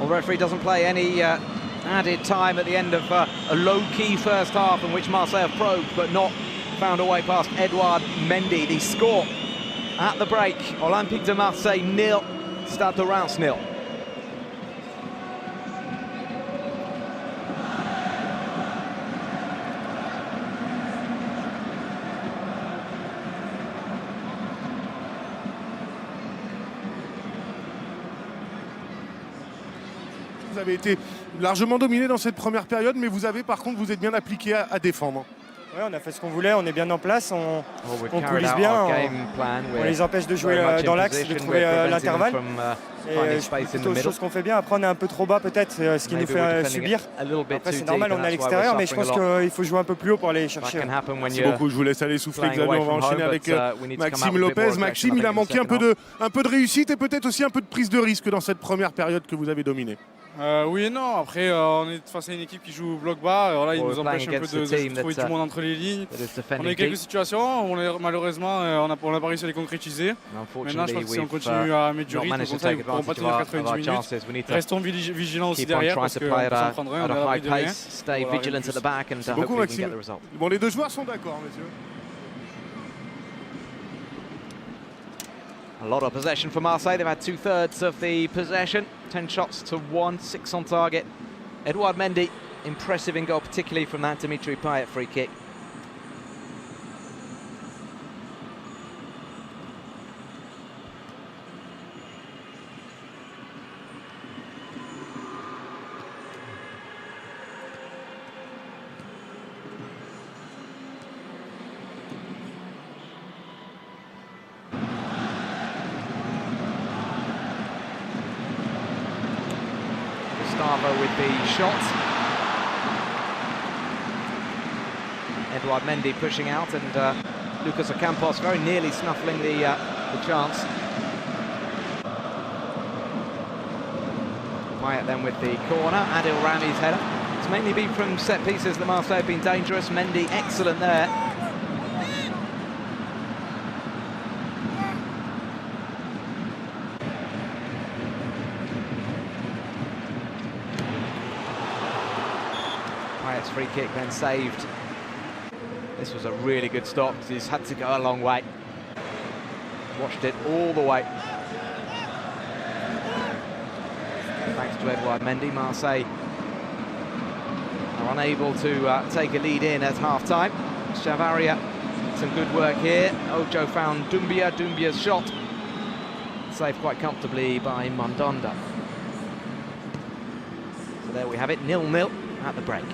The referee doesn't play any added time at the end of a low-key first half in which Marseille have probed but not found a way past Edouard Mendy. The score at the break, Olympique de Marseille 0, Stade de Reims 0. Vous avez été largement dominé dans cette première période, mais vous avez par contre, vous êtes bien appliqué à défendre. Ouais, on a fait ce qu'on voulait, on est bien en place, on coulisse bien, on les empêche de jouer dans l'axe, de trouver l'intervalle. Finding c'est space in the plutôt middle. chose qu'on fait bien. Après, on est un peu trop bas peut-être, ce qui nous Maybe we're fait defending subir. it a little bit Après, too c'est deep, normal, and on est à that's why we're l'extérieur, mais je suffering pense a lot. qu'il faut jouer un peu plus haut pour aller That chercher. can happen when Merci you're beaucoup, je vous laisse aller souffler, playing Xavier. away On va from enchaîner home, avec but, we need to come Maxime out with a bit more Lopez. aggression, Maxime, I il a think, in the manqué un second peu de réussite et peut-être aussi un peu de prise de risque dans cette première période que vous avez dominée. Oui et non. Après, on est face à une équipe qui joue bloc bas. Alors là, il Well, nous we're empêche playing un peu against a team de trouver that, du monde entre les lignes. that is On a defending eu quelques deep. situations, malheureusement, on n'a pas réussi à les concrétiser. Maintenant, je Unfortunately, pense que si on we've continue à mettre du not rythme, managed comme to ça, ils take ne pourront pas advantage tenir of our 90 minutes. chances. We need to Restons vigilants aussi keep on derrière trying parce to qu'on play peut s'en prendre un, at on est a à high l'abri de rien. pace, stay Voilà, vigilant rien de at the plus. back, and Beaucoup, hopefully we can Maxime. get the result. Bon, les deux joueurs sont d'accord, messieurs. A lot of possession for Marseille. They've had 2/3 of the possession. 10 shots to 1, 6 on target. Edouard Mendy, impressive in goal, particularly from that Dimitri Payet free kick. Gustavo with the shot. Edouard Mendy pushing out, and Lucas Ocampos very nearly snuffling the chance. Payet then with the corner. Adil Rami's header. It's mainly been from set pieces that Marseille have been dangerous. Mendy excellent there. Payet's free kick then saved. This was a really good stop because he's had to go a long way. Watched it all the way. Thanks to Edouard Mendy, Marseille are unable to take a lead in at half-time. Chavaria, some good work here. Ojo found Doumbia. Doumbia's shot saved quite comfortably by Mandanda. So there we have it, 0-0 at the break.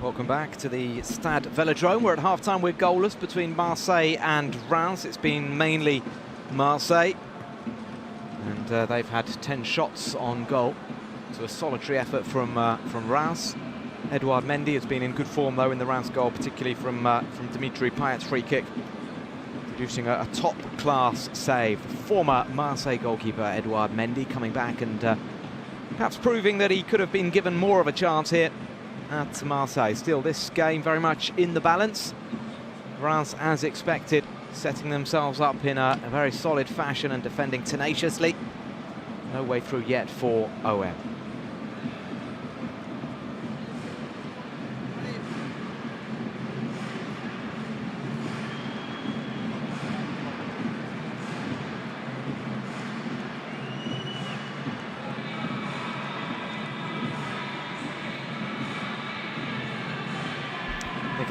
Welcome back to the Stade Velodrome. We're at half-time. We're goalless between Marseille and Reims. It's been mainly Marseille, and they've had 10 shots on goal. So a solitary effort from Reims. Edouard Mendy has been in good form though in the Reims goal, particularly from Dimitri Payet's free kick, producing a top-class save. Former Marseille goalkeeper Edouard Mendy coming back and perhaps proving that he could have been given more of a chance here at Marseille. Still, this game very much in the balance. Reims, as expected, setting themselves up in a very solid fashion and defending tenaciously. No way through yet for OM.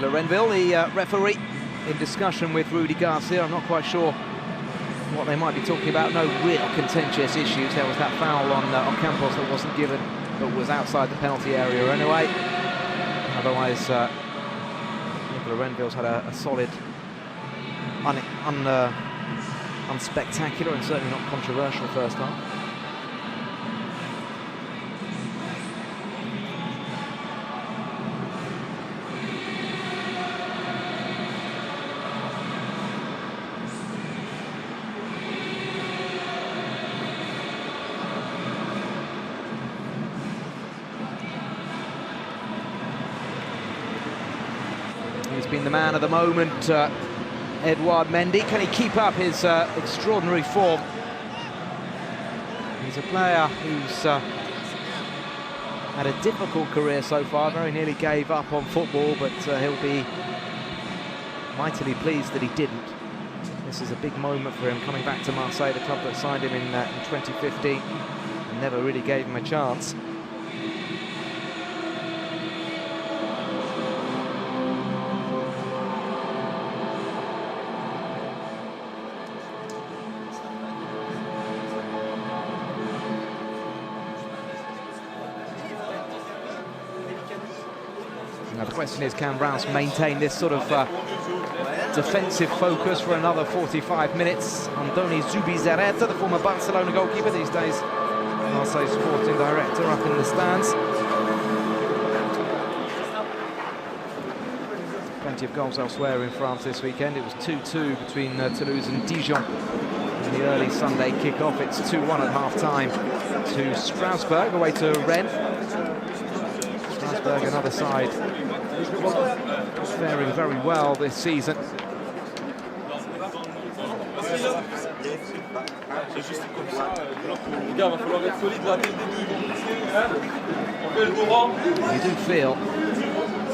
Renville, the referee, in discussion with Rudy Garcia. I'm not quite sure what they might be talking about. No real contentious issues. There was that foul on Campos that wasn't given, but was outside the penalty area anyway. Otherwise, Nicolas Renville's had a solid, unspectacular and certainly not controversial first half. He's been the man of the moment, Edouard Mendy. Can he keep up his extraordinary form? He's a player who's had a difficult career so far, very nearly gave up on football, but he'll be mightily pleased that he didn't. This is a big moment for him, coming back to Marseille, the club that signed him in 2015, and never really gave him a chance. Now the question is, can Reims maintain this sort of defensive focus for another 45 minutes? Andoni Zubizarreta, the former Barcelona goalkeeper, these days Marseille sporting director, up in the stands. Plenty of goals elsewhere in France this weekend. It was 2-2 between Toulouse and Dijon in the early Sunday kick-off. It's 2-1 at half-time to Strasbourg, away to Rennes. Strasbourg, another side faring very well this season. You do feel,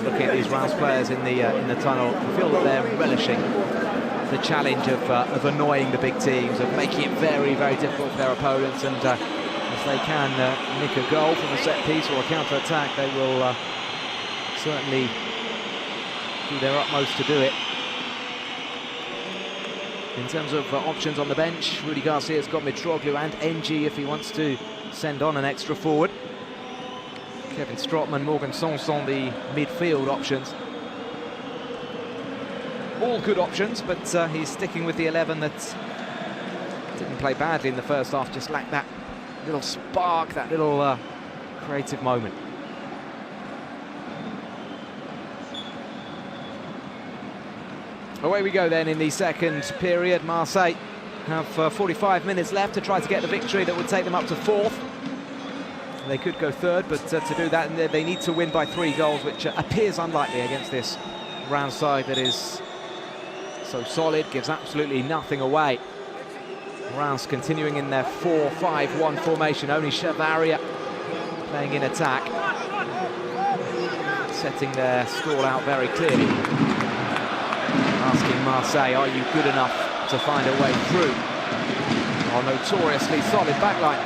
looking at these Reims players in the tunnel, you feel that they're relishing the challenge of annoying the big teams, of making it very, very difficult for their opponents, and if they can nick a goal from a set piece or a counter-attack, they will certainly do their utmost to do it. In terms of options on the bench, Rudy Garcia's got Mitroglou and NG if he wants to send on an extra forward. Kevin Strootman, Morgan Sanson, the midfield options. All good options, but he's sticking with the 11 that didn't play badly in the first half, just lacked that little spark, that little creative moment. Away we go then in the second period. Marseille have 45 minutes left to try to get the victory that would take them up to fourth. They could go third, but to do that they need to win by 3 goals, which appears unlikely against this Reims side that is so solid, gives absolutely nothing away. Reims continuing in their 4-5-1 formation, only Chavaria playing in attack, setting their stall out very clearly. Asking Marseille, are you good enough to find a way through? Our notoriously solid backline.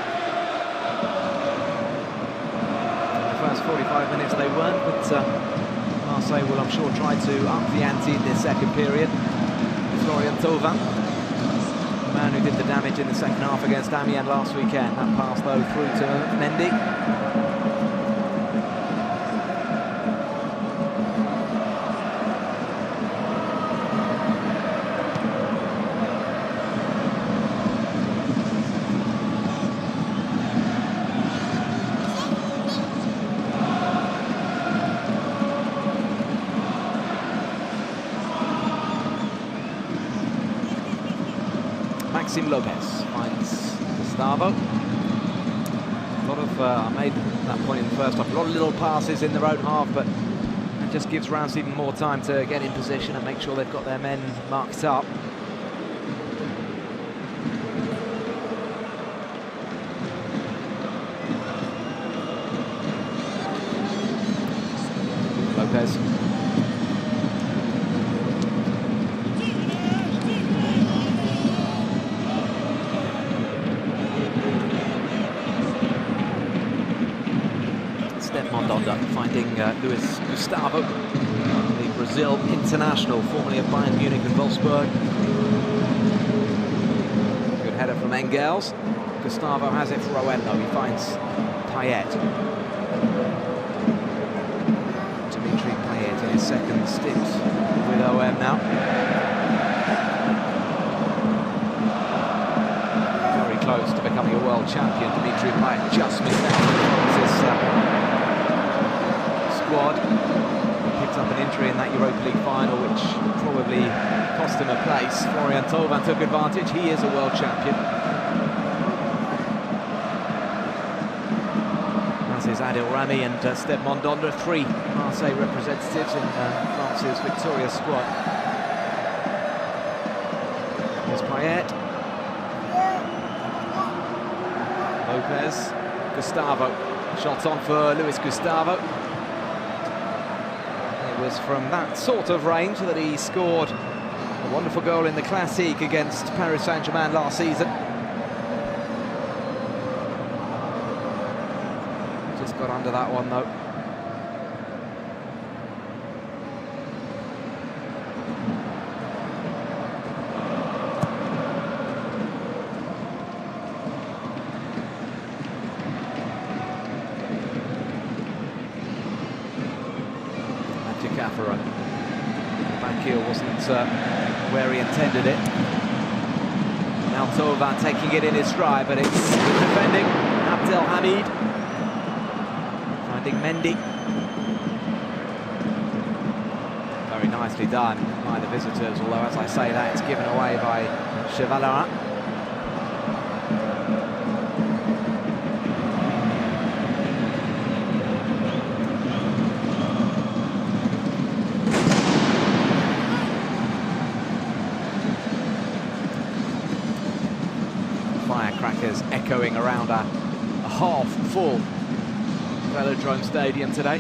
In the first 45 minutes they weren't, but Marseille will, I'm sure, try to up the ante in this second period. Florian Thauvin, the man who did the damage in the second half against Amiens last weekend. That pass, though, through to Mendy. Maxime Lopez finds Gustavo. A lot of, I made that point in the first half, a lot of little passes in their own half, but it just gives Reims even more time to get in position and make sure they've got their men marked up. Lopez. Finding Luis Gustavo, the Brazil international, formerly of Bayern Munich and Wolfsburg. Good header from Engels. Gustavo has it for Owen though, he finds Payet. Dimitri Payet in his second stint with OM now. Very close to becoming a world champion. Dimitri Payet just missed out. Squad. Picked up an injury in that Europa League final, which probably cost him a place. Florian Thauvin took advantage. He is a world champion. As is Adil Rami and Step Mondonda, 3 Marseille representatives in France's victorious squad. Here's Payet. Lopez. Gustavo. Shot on for Luis Gustavo. It was from that sort of range that he scored a wonderful goal in the Classique against Paris Saint-Germain last season. Just got under that one though. Back heel wasn't where he intended it. Now Thauvin taking it in his stride, but it's good defending. Abdelhamid finding Mendy. Very nicely done by the visitors, although as I say that, it's given away by Chevalerat. Firecrackers echoing around a half-full Velodrome Stadium today.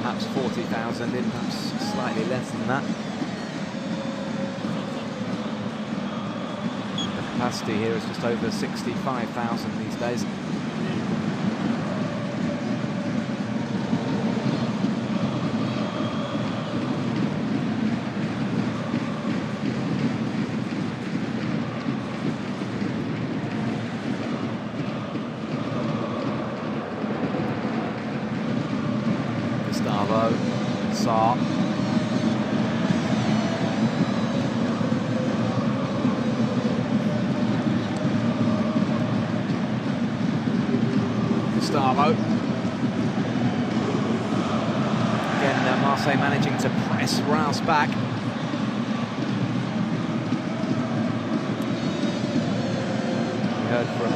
Perhaps 40,000 in, perhaps slightly less than that. The capacity here is just over 65,000 these days. Gustavo, Sarr. Gustavo. Again, Marseille managing to press Reims back. We heard from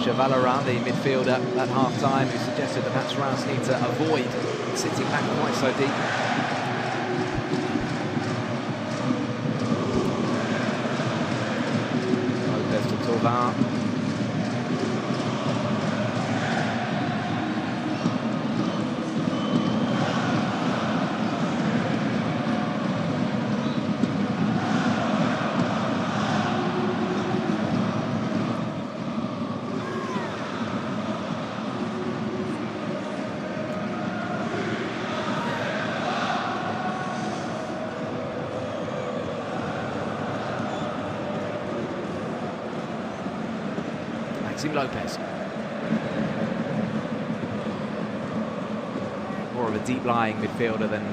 Chevalerat, the midfielder at half-time, who suggested that perhaps Reims need to avoid sitting back quite so deep. Lopez to Thauvin. Maxime Lopez. More of a deep-lying midfielder than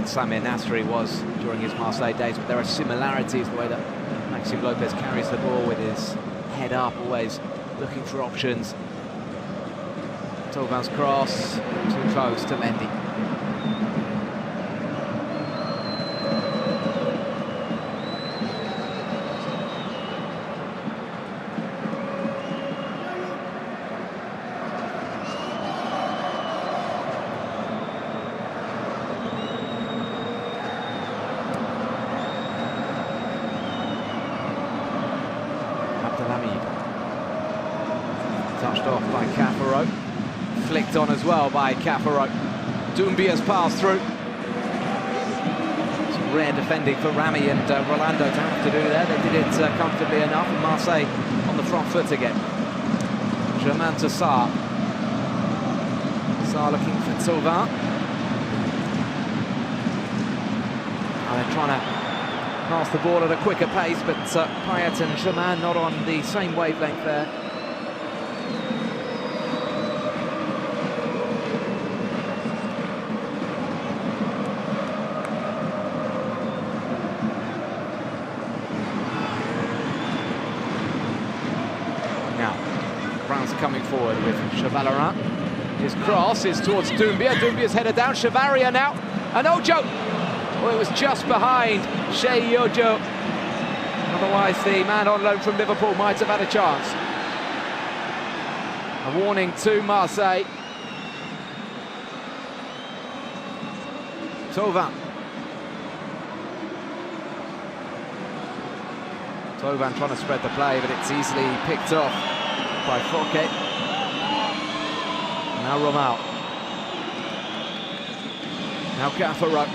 Samir Nasri was during his Marseille days, but there are similarities the way that Maxime Lopez carries the ball with his head up, always looking for options. Tauvin's cross, too close to Mendy. Touched off by Cafaro. Flicked on as well by Cafaro. Doumbia's pass through. Some rare defending for Rami and Rolando to have to do there. They did it comfortably enough, and Marseille on the front foot again. Germain to Sarr. Sarr looking for Tauvin. And they're trying to pass the ball at a quicker pace, but Payet and Germain not on the same wavelength there. Coming forward with Chevalerin. His cross is towards Doumbia. Doumbia's headed down. Chavaria now. And Ojo! Oh, it was just behind Shea Ojo. Otherwise, the man on loan from Liverpool might have had a chance. A warning to Marseille. Tauvin. Tauvin trying to spread the play, but it's easily picked off by Fouquet. Now Romao. Now Cafaro.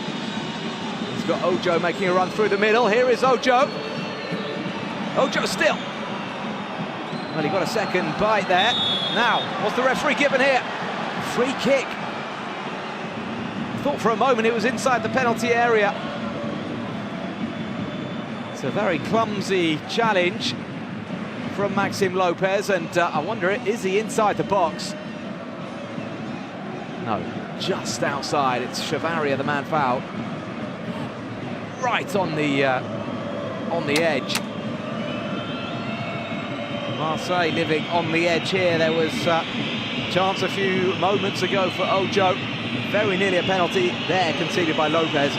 He's got Ojo making a run through the middle. Here is Ojo. Ojo still. Well, he got a second bite there. Now, what's the referee given here? Free kick. I thought for a moment it was inside the penalty area. It's a very clumsy challenge from Maxime Lopez, and I wonder, is he inside the box? No, just outside. It's Chavaria, the man fouled. Right on the edge. Marseille living on the edge here. There was a chance a few moments ago for Ojo. Very nearly a penalty there conceded by Lopez.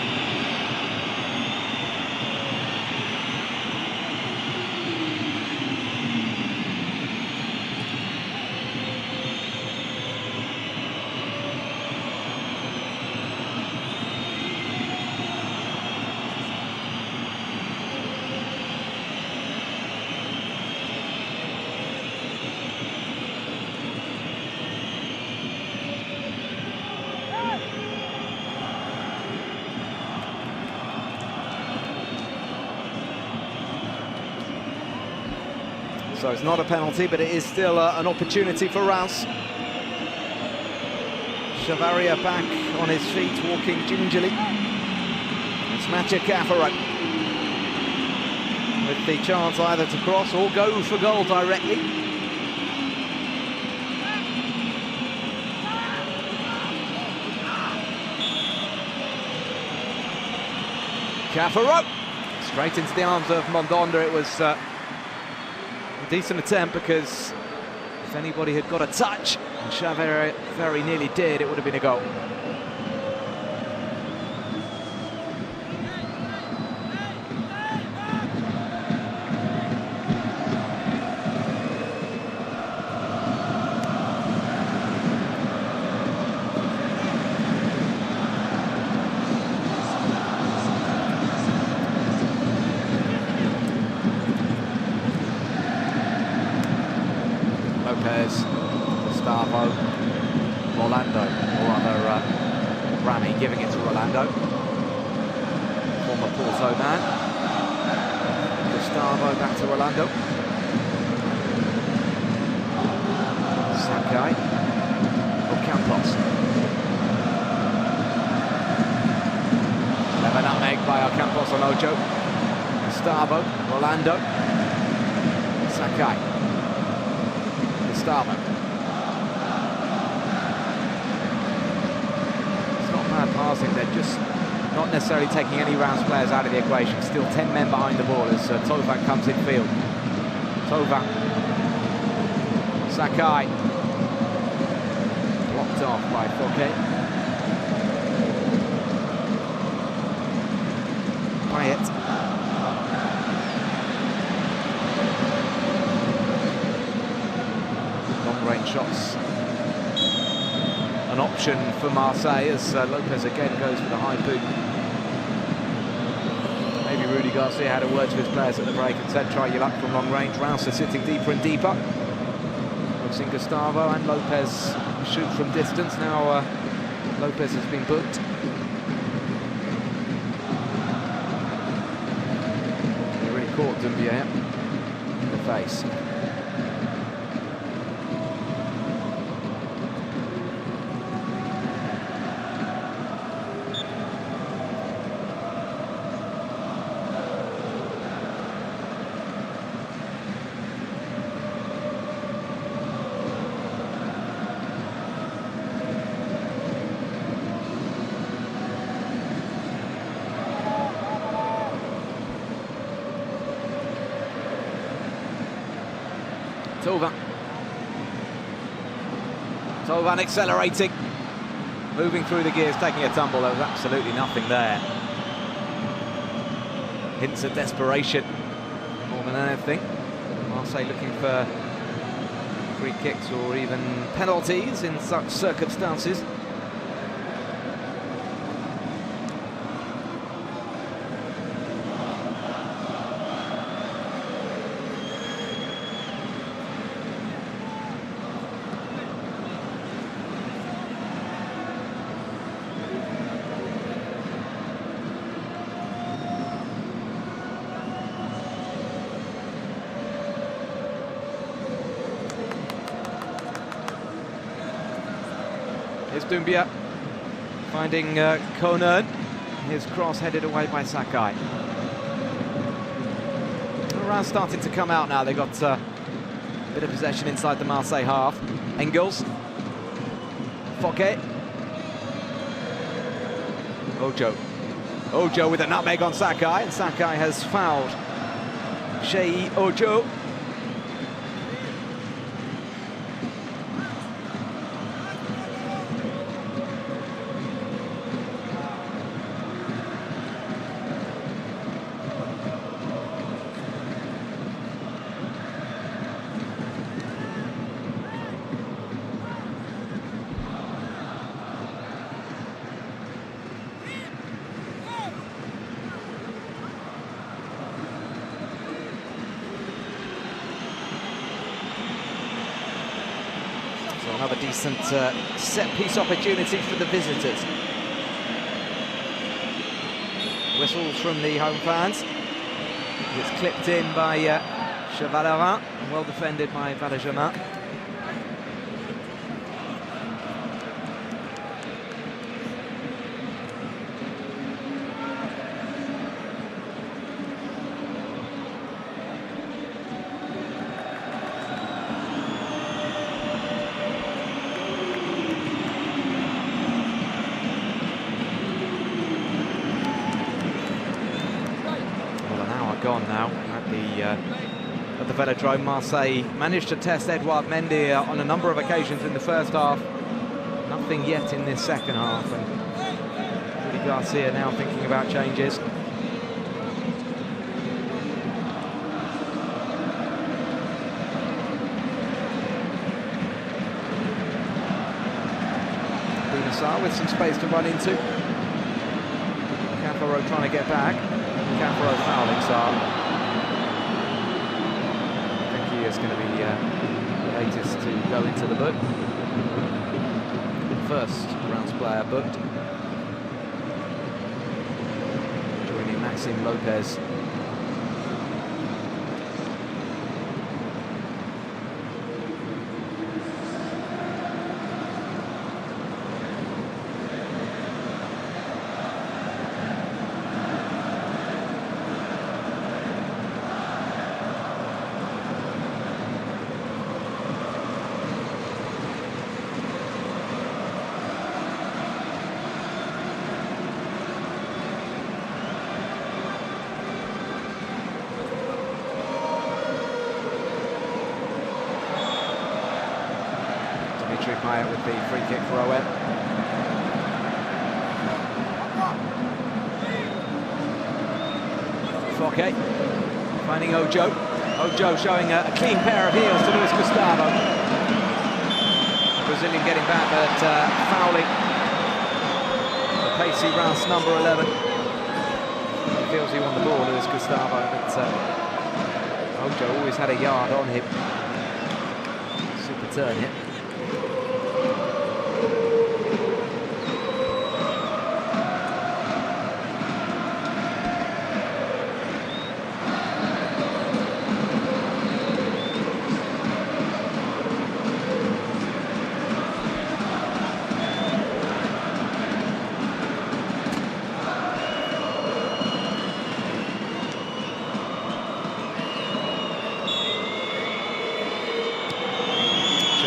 So it's not a penalty, but it is still an opportunity for Reims. Chavaria back on his feet, walking gingerly. It's Mathieu Cafaro with the chance either to cross or go for goal directly. Cafaro straight into the arms of Mandanda. It was a decent attempt, because if anybody had got a touch, and Chavaria very nearly did, it would have been a goal. Lopez, Gustavo, Rolando, or rather Rami giving it to Rolando. Former Porto man. Gustavo back to Rolando. Sakai, Ocampos. Clever nutmeg by Ocampos on Ojo. Gustavo, Rolando, Sakai. Gustavo. It's not bad passing, they're just not necessarily taking any Reims players out of the equation. Still 10 men behind the ball as Tauvin comes in field. Tauvin. Sakai. picked off by Fouquet. Payet. Long-range shots. An option for Marseille as Lopez again goes for the high boot. Maybe Rudy Garcia had a word to his players at the break and said, try your luck from long range. Reims are sitting deeper and deeper. We've seen Gustavo and Lopez shoot from distance. Now Lopez has been booked. He really caught Doumbia in the face. Tovan accelerating, moving through the gears, taking a tumble. There was absolutely nothing there. Hints of desperation more than anything. Marseille looking for free kicks or even penalties in such circumstances. Here's Doumbia finding Conan. His cross headed away by Sakai. Reims starting to come out now. They've got a bit of possession inside the Marseille half. Engels. Fouquet. Ojo. Ojo with a nutmeg on Sakai, and Sakai has fouled Shei Ojo. Another decent set-piece opportunity for the visitors. Whistles from the home fans. It's clipped in by Chevalerin, well defended by Vallejama. Gone now at the Velodrome. Marseille managed to test Edouard Mendy on a number of occasions in the first half. Nothing yet in this second half, and Rudy Garcia now thinking about changes. Bounassar with some space to run into. Cafaro trying to get back. Cafaro fouling Sarr. I think he is going to be the latest to go into the book. First Reims player booked. Joining Maxime Lopez. complimentary player with the free kick for OM. Foke finding Ojo. Ojo showing a clean pair of heels to Luis Gustavo. Brazilian getting back, but fouling the pacey Reims number 11. He feels he won the ball, Luis Gustavo, but Ojo always had a yard on him. Super turn hit.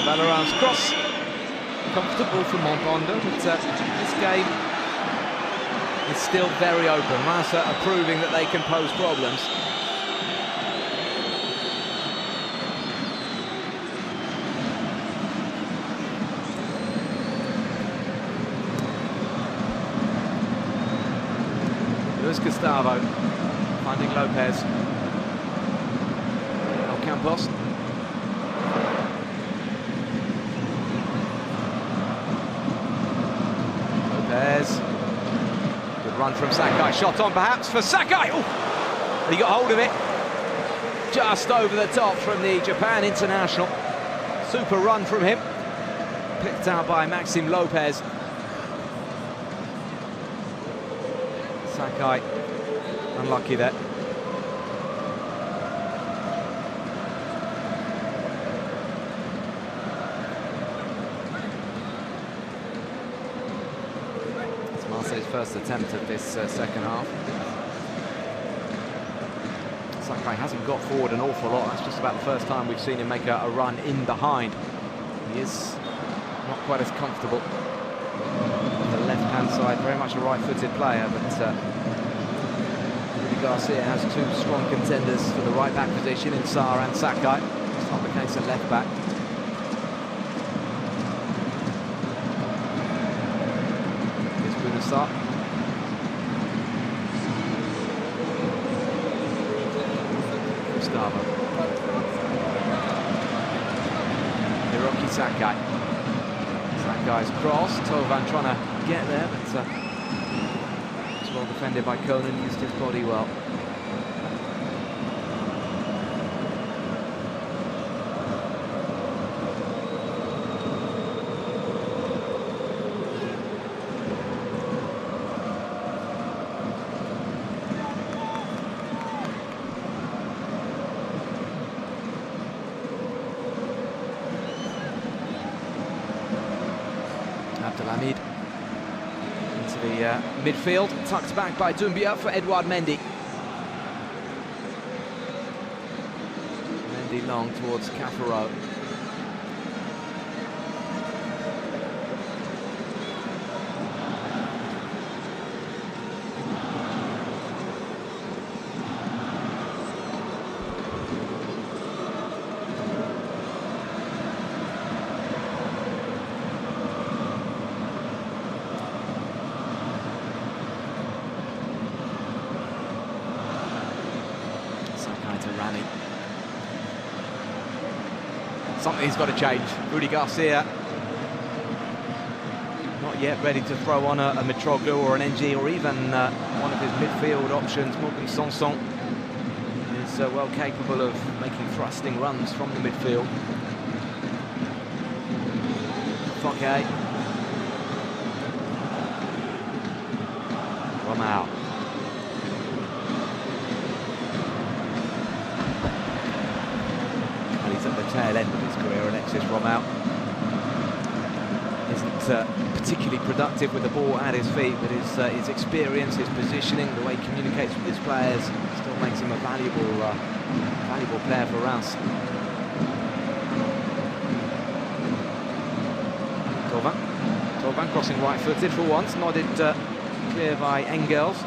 Valorant's cross, comfortable for Montbondo, but this game is still very open. Reims are proving that they can pose problems. Luis Gustavo finding Lopez. Campos. Good run from Sakai, shot on perhaps for Sakai. Oh, he got hold of it just over the top from the Japan international. Super run from him, picked out by Maxime Lopez. Sakai unlucky there. Marseille's first attempt at this second half. Sakai hasn't got forward an awful lot. That's just about the first time we've seen him make a run in behind. He is not quite as comfortable on the left-hand side. Very much a right-footed player, but Rudy Garcia has two strong contenders for the right-back position in Sarr and Sakai. It's not the case at left-back. Start. Gustavo. Hiroki Sakai. Sakai's cross. Tovan trying to get there, but it's well defended by Conan, used his body well. Abdelhamid into the midfield, tucked back by Doumbia for Edouard Mendy. Mendy long towards Cafaro. Something's got to change. Rudy Garcia not yet ready to throw on a Mitroglou or an NG or even one of his midfield options. Morgan Sanson is well capable of making thrusting runs from the midfield. Foke. Romao. At the tail end of his career, Alexis Romao isn't particularly productive with the ball at his feet, but his experience, his positioning, the way he communicates with his players still makes him a valuable player for us. Tovan crossing right-footed for once, nodded clear by Engels.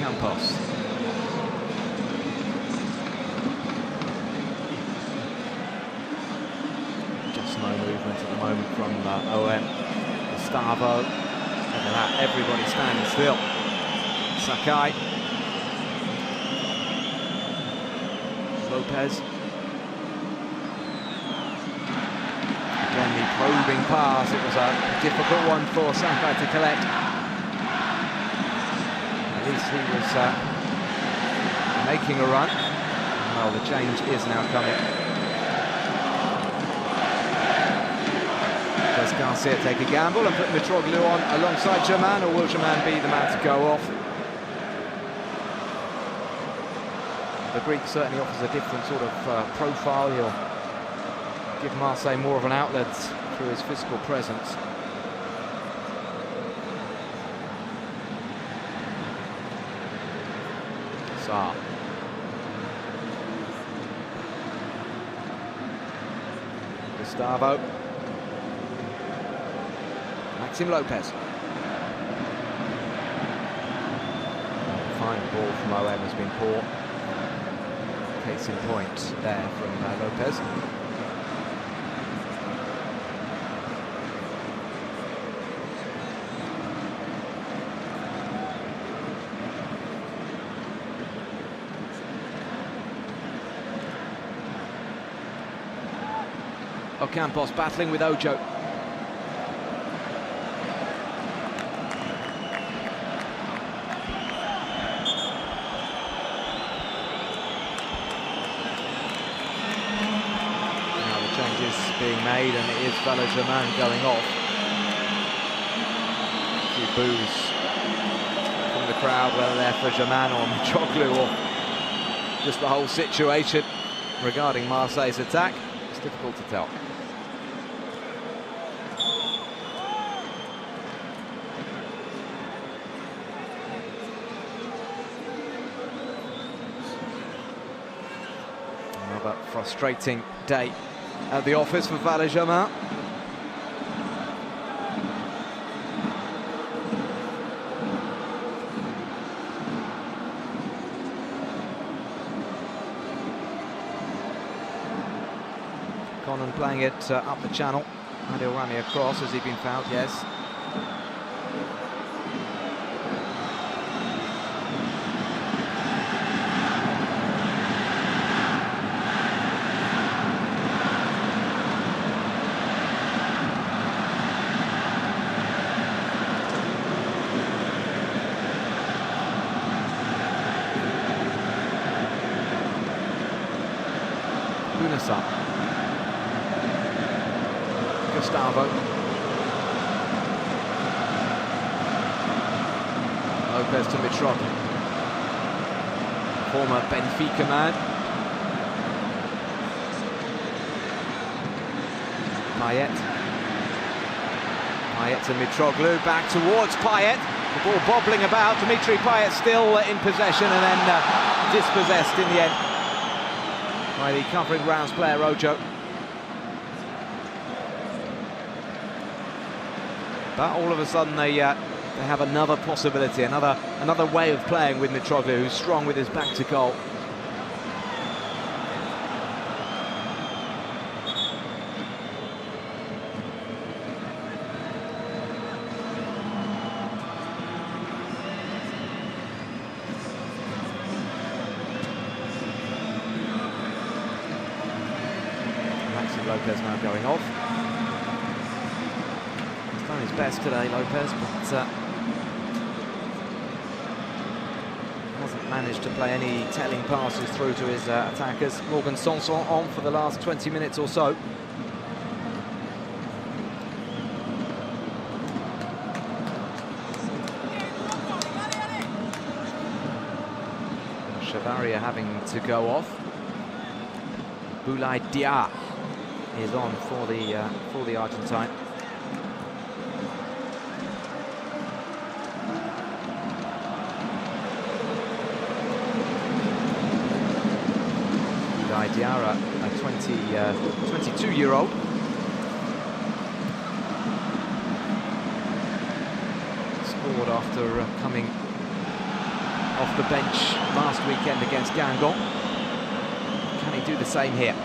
Campos. OM. Gustavo. Look at that, everybody standing still. Sakai. Lopez. Again, the probing pass. It was a difficult one for Sakai to collect. At least he was making a run. Well, the change is now coming. Does Garcia take a gamble and put Mitroglou on alongside Germain, or will Germain be the man to go off? The Greek certainly offers a different sort of profile. He'll give Marseille more of an outlet through his physical presence. Sarr. Gustavo. Maxim Lopez. Final ball from OM has been poor. Case in point there from Lopez. Ocampos battling with Ojo. Being made, and it is Germain going off. A few boos from the crowd, whether they're for Germain or Mitroglou or just the whole situation regarding Marseille's attack. It's difficult to tell. Another frustrating day at the office for Germain. Conan playing it up the channel. Adil Rami across. Has he been fouled? Yes. Gustavo. Lopez to Mitroglou. Former Benfica man. Payet. Payet to Mitroglou, back towards Payet. The ball bobbling about. Dimitri Payet still in possession and then dispossessed in the end by the covering Reims player Ojo. But all of a sudden they have another possibility, another way of playing with Mitroglou, who's strong with his back to goal. Maxim Lopez now going off. He's done his best today, Lopez, but hasn't managed to play any telling passes through to his attackers. Morgan Sanson on for the last 20 minutes or so. Chavaria having to go off. Boulaye Dia is on for the Argentine. Boulaye Diarra, a 22-year-old. Scored after coming off the bench last weekend against Guingamp. Can he do the same here?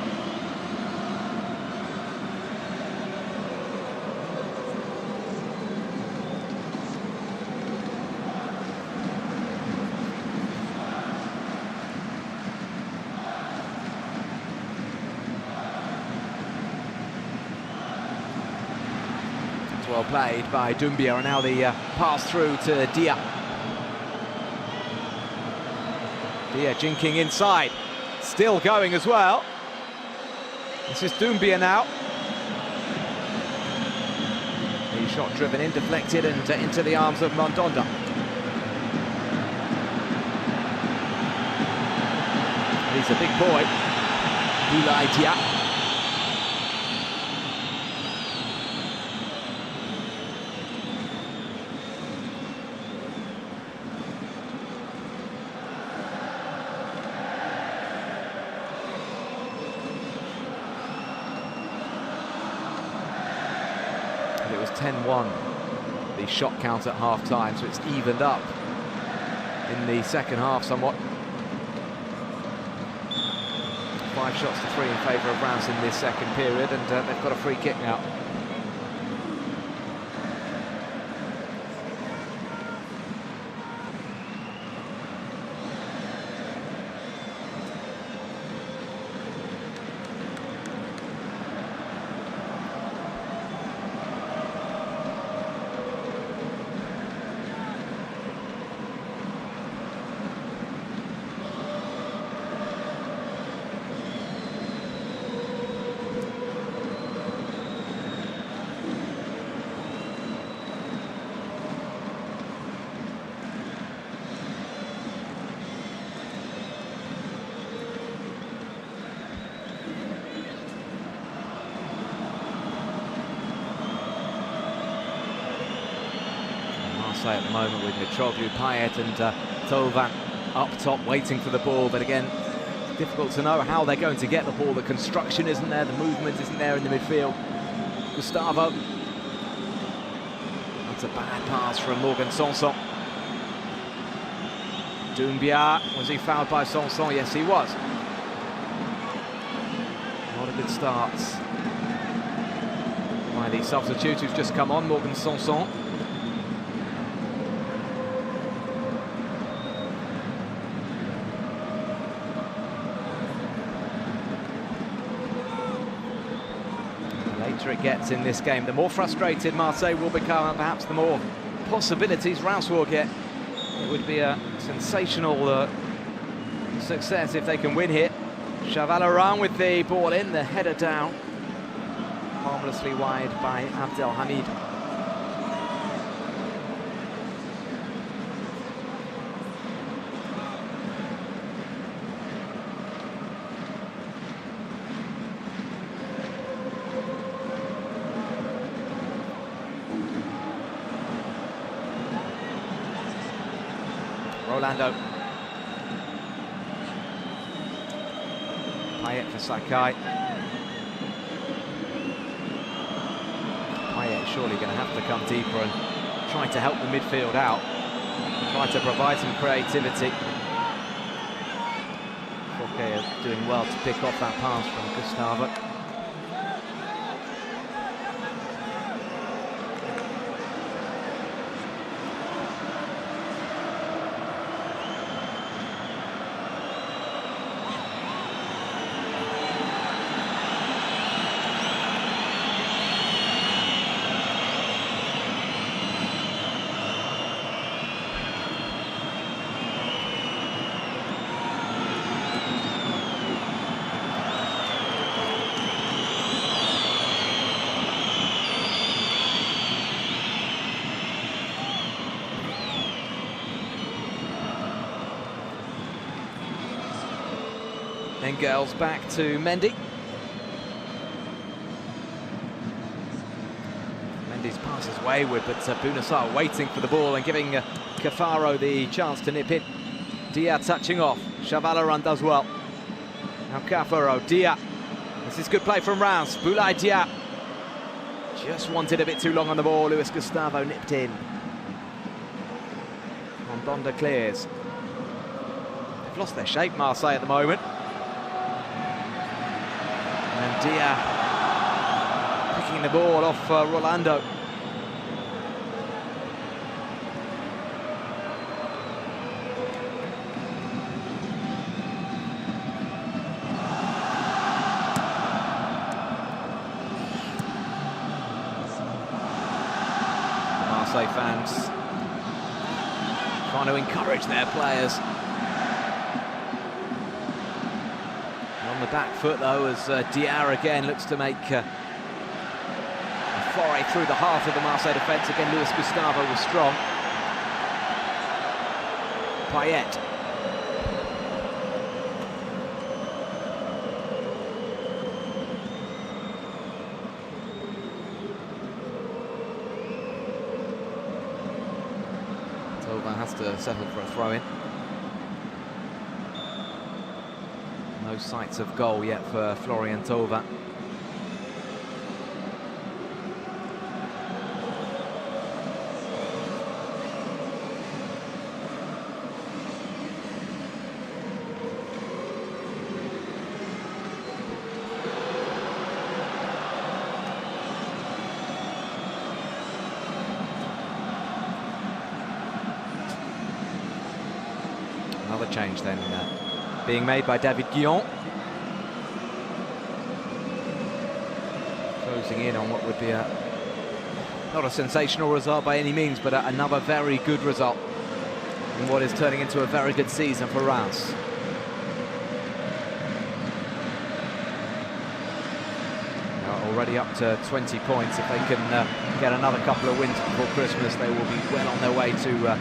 well played by Doumbia, and now the pass through to Dia. Dia jinking inside, still going as well. This is Doumbia now. The shot driven in, deflected, and into the arms of Mandanda. He's a big boy. Boulaye Dia. It was 10-1, the shot count at half-time, so it's evened up in the second half somewhat. 5 shots to 3 in favour of Reims in this second period, and they've got a free kick now. At the moment with Mitroglou, Payet and Thauvin up top waiting for the ball, but again difficult to know how they're going to get the ball. The construction isn't there, the movement isn't there in the midfield. Gustavo, that's a bad pass from Morgan Sanson. Doumbia, was he fouled by Sanson? Yes, he was. Not a good start by the substitute who's just come on, Morgan Sanson. It gets in this game, the more frustrated Marseille will become, and perhaps the more possibilities Reims will get. It would be a sensational success if they can win here. Chavalaran with the ball in, the header down, harmlessly wide by Abdelhamid. Rolando. Payet for Sakai. Payet surely going to have to come deeper and try to help the midfield out. Try to provide some creativity. Fouquet are doing well to pick off that pass from Gustavo. Engels back to Mendy. Mendy's pass is wayward, but Bounassar waiting for the ball and giving Cafaro the chance to nip it. Dia touching off. Chavalaran does well. Now Cafaro, Dia. This is good play from Reims. Boulaye Dia just wanted a bit too long on the ball. Luis Gustavo nipped in. Mandanda clears. They've lost their shape, Marseille, at the moment. And Dia picking the ball off Rolando. Marseille fans trying to encourage their players. On the back foot though, as Diarra again looks to make a foray through the heart of the Marseille defence. Again, Luis Gustavo was strong. Payet. Thauvin has to settle for a throw-in. No sights of goal yet for Florian Thauvin. Another change then being made by David Guillon. Closing in on what would be not a sensational result by any means, but another very good result in what is turning into a very good season for Reims. Already up to 20 points. If they can get another couple of wins before Christmas, they will be well on their way to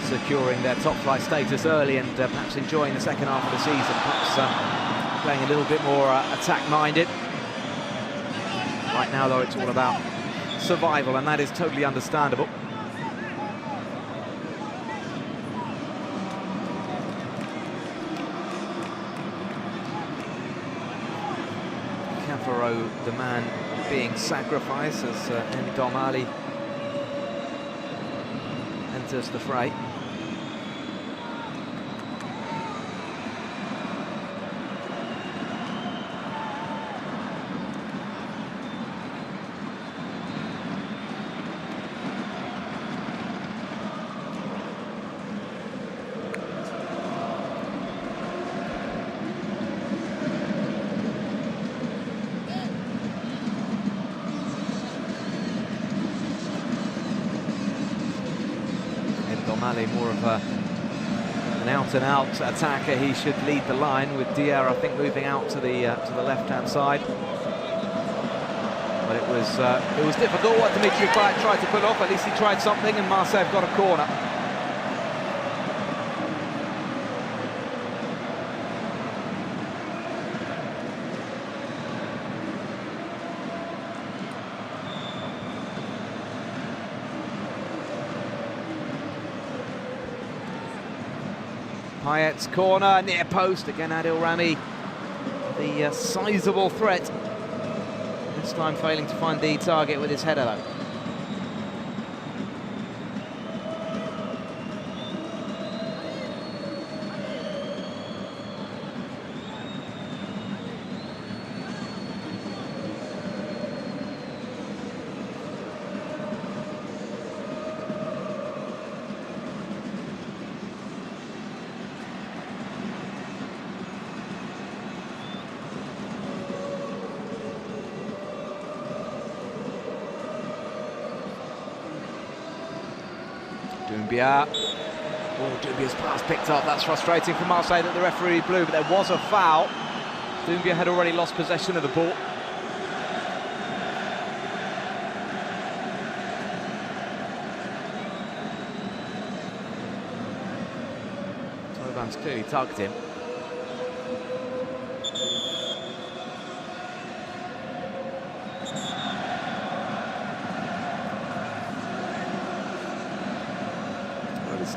securing their top flight status early and perhaps enjoying the second half of the season, perhaps playing a little bit more attack-minded. Right now, though, it's all about survival, and that is totally understandable. Cafaro, the man being sacrificed as N'Domali enters the fray. N'Domali, more of an out-and-out attacker. He should lead the line, with Diarra, I think, moving out to the left-hand side. But it was difficult what Dimitri Payet tried to pull off. At least he tried something, and Marseille have got a corner. Payet's corner, near post, again Adil Rami, the sizable threat. This time failing to find the target with his header though. Doumbia. Oh, Doumbia's pass picked up. That's frustrating for Marseille that the referee blew, but there was a foul. Doumbia had already lost possession of the ball. Thauvin's clearly tugged him.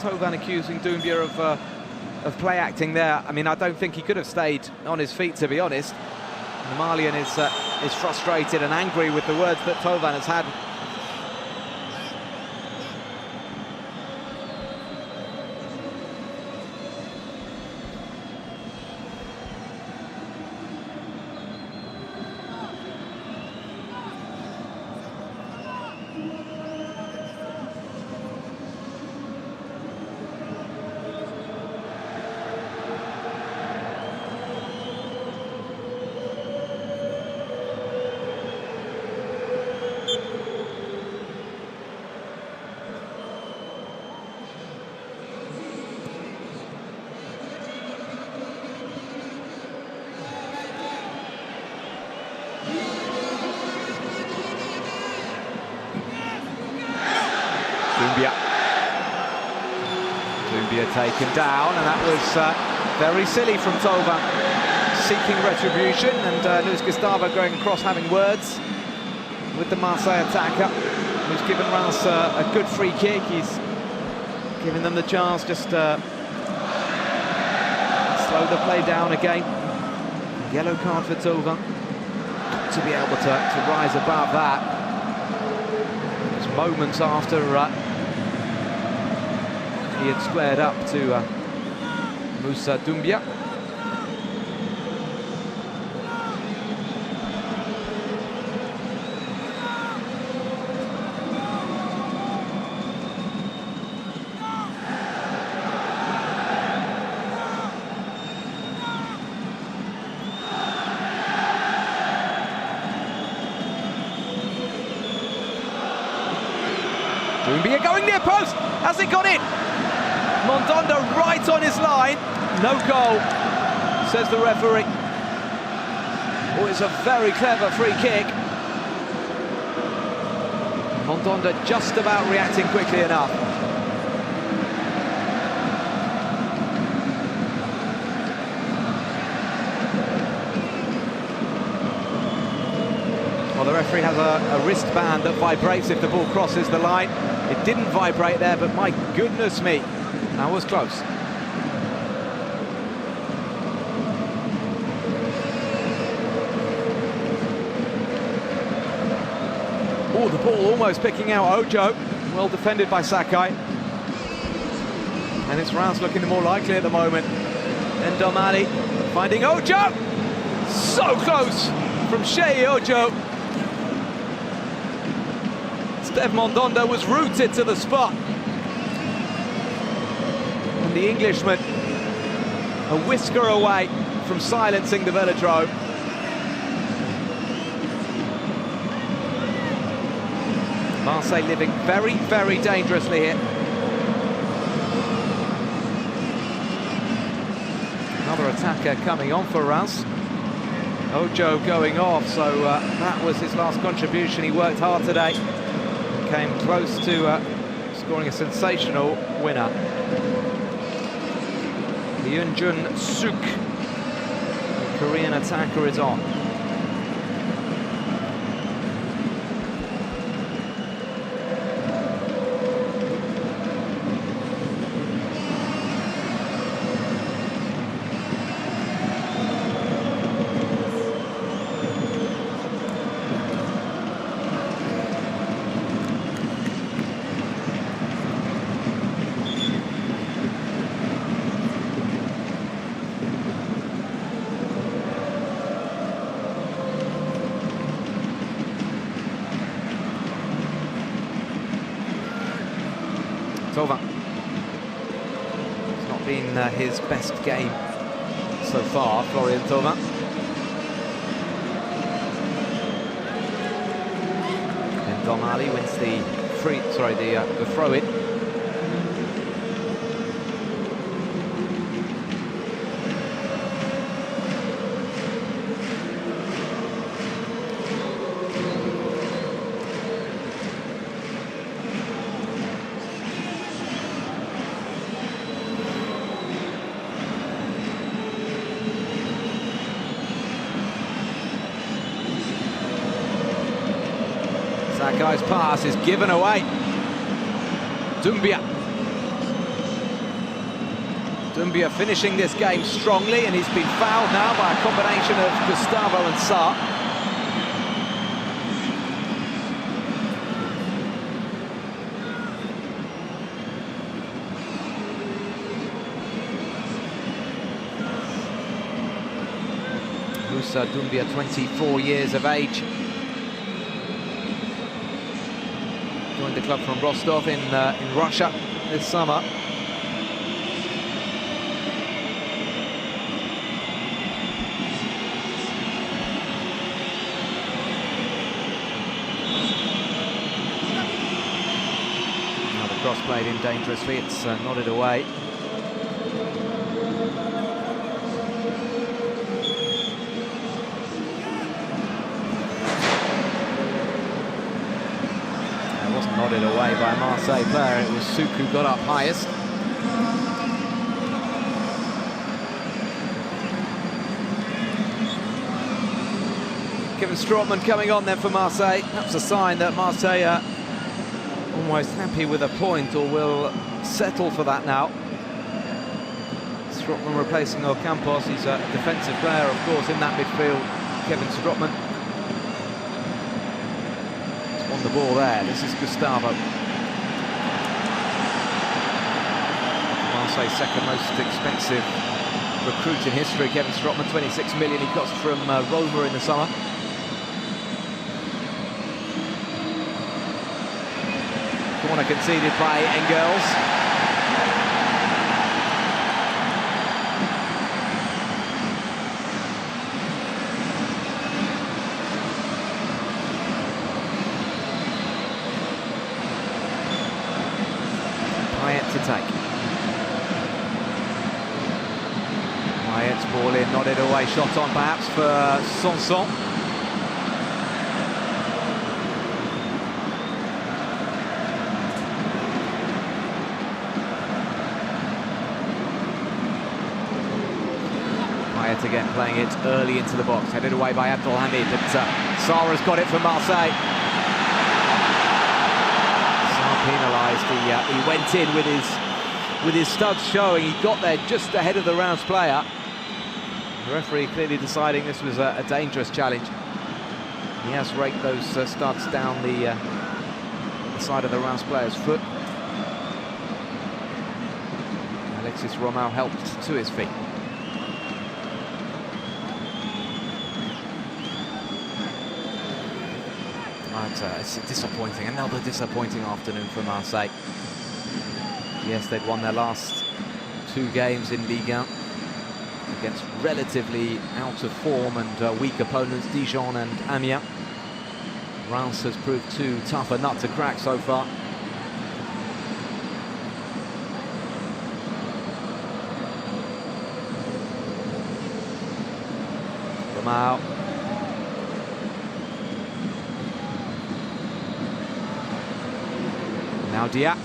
Thauvin accusing Doumbia of play acting there. I mean, I don't think he could have stayed on his feet, to be honest. The Malian is frustrated and angry with the words that Thauvin has had. Doumbia taken down, and that was very silly from Thauvin, seeking retribution, and Luis Gustavo going across having words with the Marseille attacker, who's given Reims a good free kick. He's given them the chance, just slow the play down again. Yellow card for Thauvin. To be able to rise above that. Just moments after he had squared up to Moussa Doumbia. Doumbia going near post, has it got in? Mondondo right on his line, no goal, says the referee. Oh, it's a very clever free kick. Mondondo just about reacting quickly enough. Well, the referee has a wristband that vibrates if the ball crosses the line. It didn't vibrate there, but my goodness me, that was close. Oh, the ball almost picking out Ojo. Well defended by Sakai. And it's Reims looking more likely at the moment. And Domali finding Ojo. So close from Shea Ojo. Steve Mondondo was rooted to the spot. And the Englishman a whisker away from silencing the Velodrome. Marseille living very, very dangerously here. Another attacker coming on for Reims. Ojo going off, so that was his last contribution. He worked hard today. Came close to scoring a sensational winner. Hyunjun Suk, the Korean attacker, is on. Thauvin. It's not been his best game so far, Florian Thauvin. And Domali wins the throw-in. That guy's pass is given away. Doumbia finishing this game strongly, and he's been fouled now by a combination of Gustavo and Sarr. Moussa Doumbia, 24 years of age. Joined the club from Rostov in Russia this summer. Now the cross played in dangerously, it's nodded away. Nodded away by a Marseille player. It was Souk who got up highest. Kevin Strootman coming on then for Marseille. Perhaps a sign that Marseille are almost happy with a point, or will settle for that now. Strootman replacing Ocampos. He's a defensive player, of course, in that midfield. Kevin Strootman. He's won the ball there. This is Gustavo. Marseille's second most expensive recruit in history. Kevin Strootman, 26 million he cost from Roma in the summer. Corner conceded by Engels. Payet to take. Payet's ball in, nodded away, shot on perhaps for Sanson. Again playing it early into the box, headed away by Abdelhamid, but Sarr's got it for Marseille. Sarr penalised. He went in with his studs showing. He got there just ahead of the Reims player. The referee clearly deciding this was a dangerous challenge. He has raked those studs down the side of the Reims player's foot. Alexis Romao helped to his feet. It's disappointing, another disappointing afternoon for Marseille. Yes, they'd won their last 2 games in Ligue 1 against relatively out of form and weak opponents, Dijon and Amiens. Reims has proved too tough a nut to crack so far. Romao. Now Dia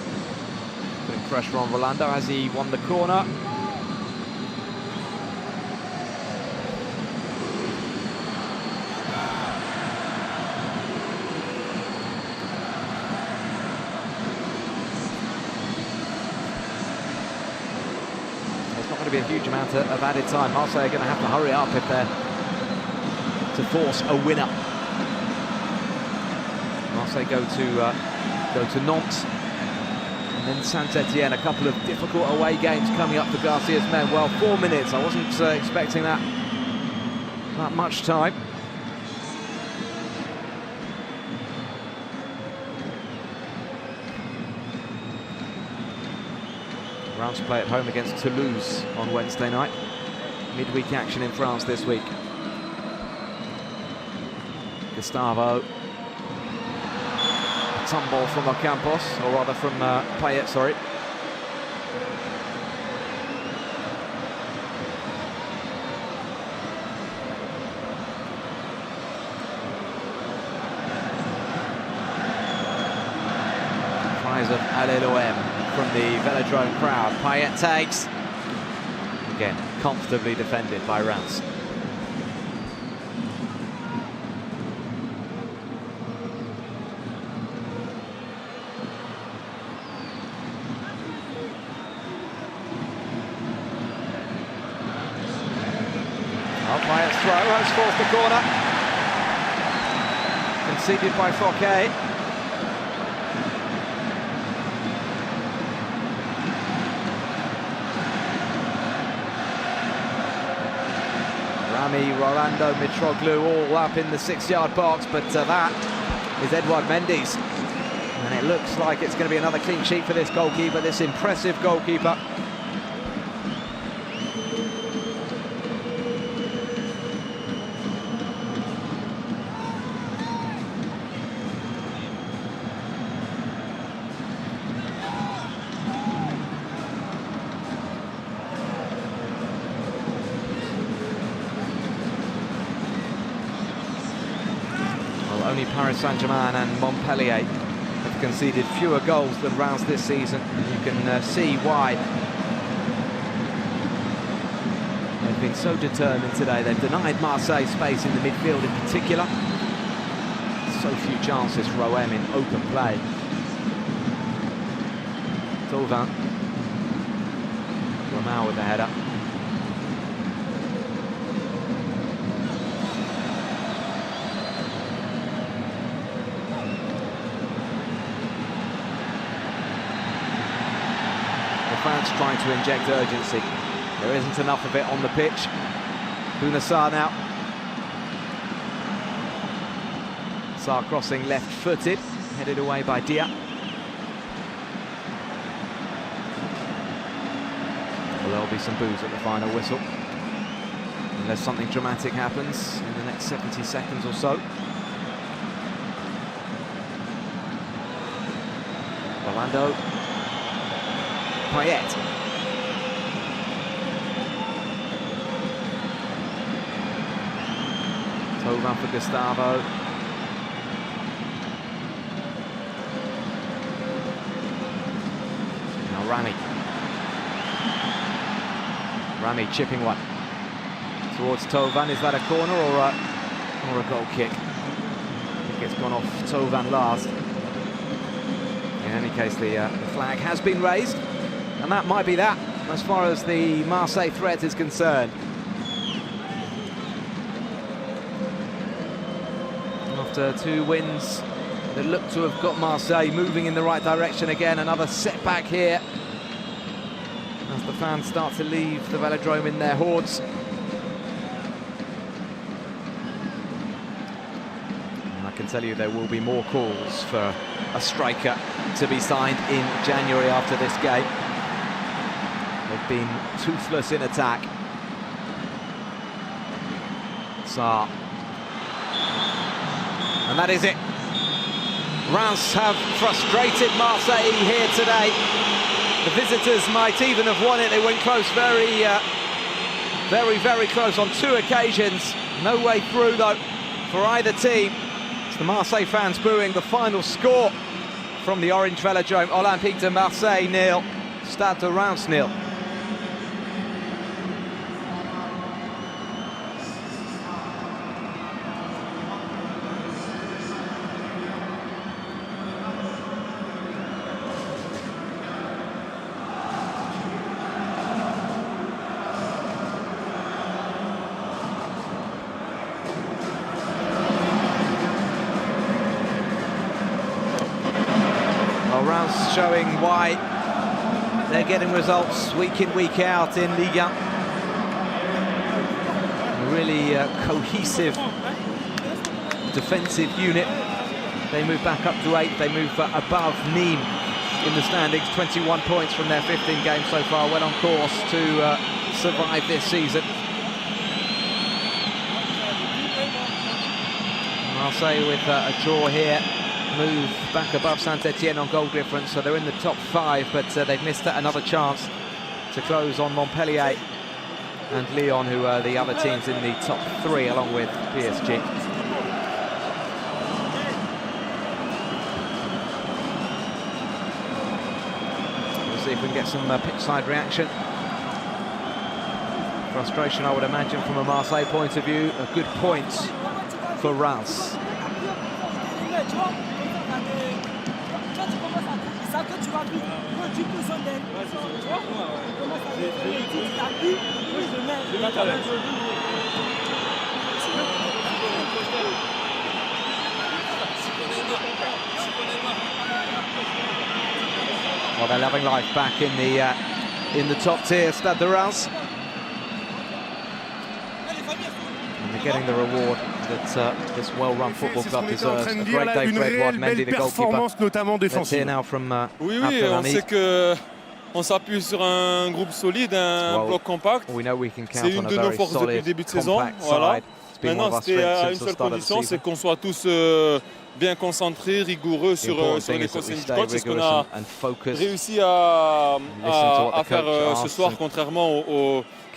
putting pressure on Rolando as he won the corner. There's not going to be a huge amount of added time. Marseille are going to have to hurry up if they're to force a winner. Marseille go to Nantes. And then Saint-Etienne, a couple of difficult away games coming up for Garcia's men. Well, 4 minutes, I wasn't expecting that much time. Reims play at home against Toulouse on Wednesday night. Midweek action in France this week. Gustavo. Tumble from Ocampos, or rather from Payet, sorry. Cries of Alleluem from the Velodrome crowd. Payet takes. Again, comfortably defended by Reims. Payet's throw has forced the corner. Conceded by Fouquet. Rami, Rolando, Mitroglou all up in the 6-yard box, but that is Edouard Mendy's. And it looks like it's going to be another clean sheet for this goalkeeper, this impressive goalkeeper. Only Paris Saint-Germain and Montpellier have conceded fewer goals than Reims this season. You can see why. They've been so determined today. They've denied Marseille space in the midfield in particular. So few chances for OM in open play. Thauvin. Romao with the header. The fans trying to inject urgency. There isn't enough of it on the pitch. Bouna Sarr now. Sarr crossing left-footed, headed away by Dia. Well, there'll be some boos at the final whistle, unless something dramatic happens in the next 70 seconds or so. Orlando. Payet. Thauvin for Gustavo. Rami. Rami chipping one towards Thauvin. Is that a corner or a goal kick? I think it's gone off Thauvin last. In any case, the flag has been raised, and that might be that as far as the Marseille threat is concerned. After 2 wins that look to have got Marseille moving in the right direction again, another setback here as the fans start to leave the velodrome in their hordes. And I can tell you there will be more calls for a striker to be signed in January after this game. They've been toothless in attack. Sarr. And that is it. Reims have frustrated Marseille here today. The visitors might even have won it. They went close, very close on 2 occasions. No way through, though, for either team. It's the Marseille fans booing. The final score from the Orange Velodrome: Olympique de Marseille 0, Stade de Reims 0. Reims showing why they're getting results week in, week out in Ligue 1. A really cohesive defensive unit. They move back up to 8th. They move above Nîmes in the standings. 21 points from their 15 games so far. Well on course to survive this season. Marseille with a draw here. Move back above Saint-Etienne on goal difference, so they're in the top 5, but they've missed another chance to close on Montpellier and Lyon, who are the other teams in the top 3, along with PSG. We'll see if we can get some pitch-side reaction. Frustration, I would imagine, from a Marseille point of view. A good point for Reims. Well, they're loving life back in the top tier, Stade de Reims. And they're getting the reward that this well-run football club deserves. A great day for Edouard Mendy, the goalkeeper. Let's hear now from Oui, on sait que on s'appuie sur un groupe solide, un bloc compact. C'est une de nos forces depuis le début de saison. Voilà. Maintenant, c'était à une seule condition, c'est qu'on soit tous bien concentré, rigoureux sur les consignes du coach. C'est ce qu'on a réussi à faire ce soir, contrairement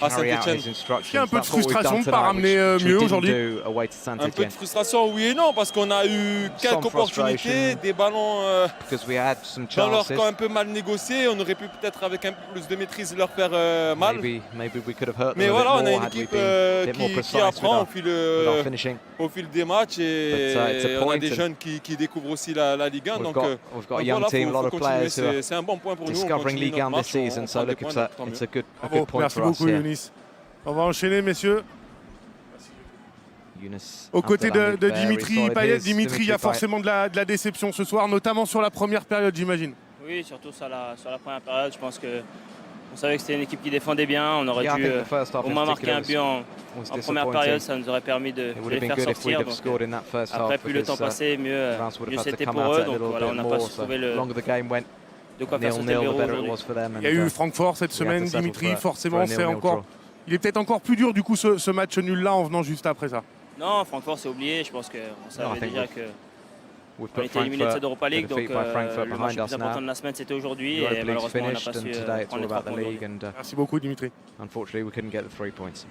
à Saint-Etienne. Il y a un peu de frustration de ne pas ramener mieux aujourd'hui. Un peu de frustration, oui et non, parce qu'on a eu quelques opportunités, des ballons dans leur camp un peu mal négociés. On aurait pu peut-être avec un peu plus de maîtrise leur faire mal. Mais voilà, on a une équipe qui apprend au fil des matchs et on a des jeunes qui découvrent aussi la Ligue 1. Donc voilà, faut continuer. C'est un bon point pour nous. On continue notre match, on prend des points, tant mieux. Merci beaucoup, Younis. On va enchaîner, messieurs. Aux côtés de Dimitri Payet. Dimitri, il y a forcément de la déception ce soir, notamment sur la première période, j'imagine. Oui, surtout sur la première période. Je pense qu'on savait que c'était une équipe qui défendait bien. On aurait dû au moins marquer un but en première période. Ça nous aurait permis de les faire sortir. Donc, après, plus le temps passait, mieux c'était pour eux. Donc voilà, on n'a pas su trouver de quoi faire sauter le verrou aujourd'hui. Il y a eu Francfort cette semaine, Dimitri. Forcément, c'est encore... Il est peut-être encore plus dur du coup ce match nul-là en venant juste après ça. Non, Francfort c'est oublié. Je pense qu'on savait déjà qu'on était éliminé de cette Europa League. Donc le match le plus important de la semaine c'était aujourd'hui. Et malheureusement on n'a pas su prendre les 3 points aujourd'hui. Merci beaucoup Dimitri. Unfortunately, we couldn't get the 3 points.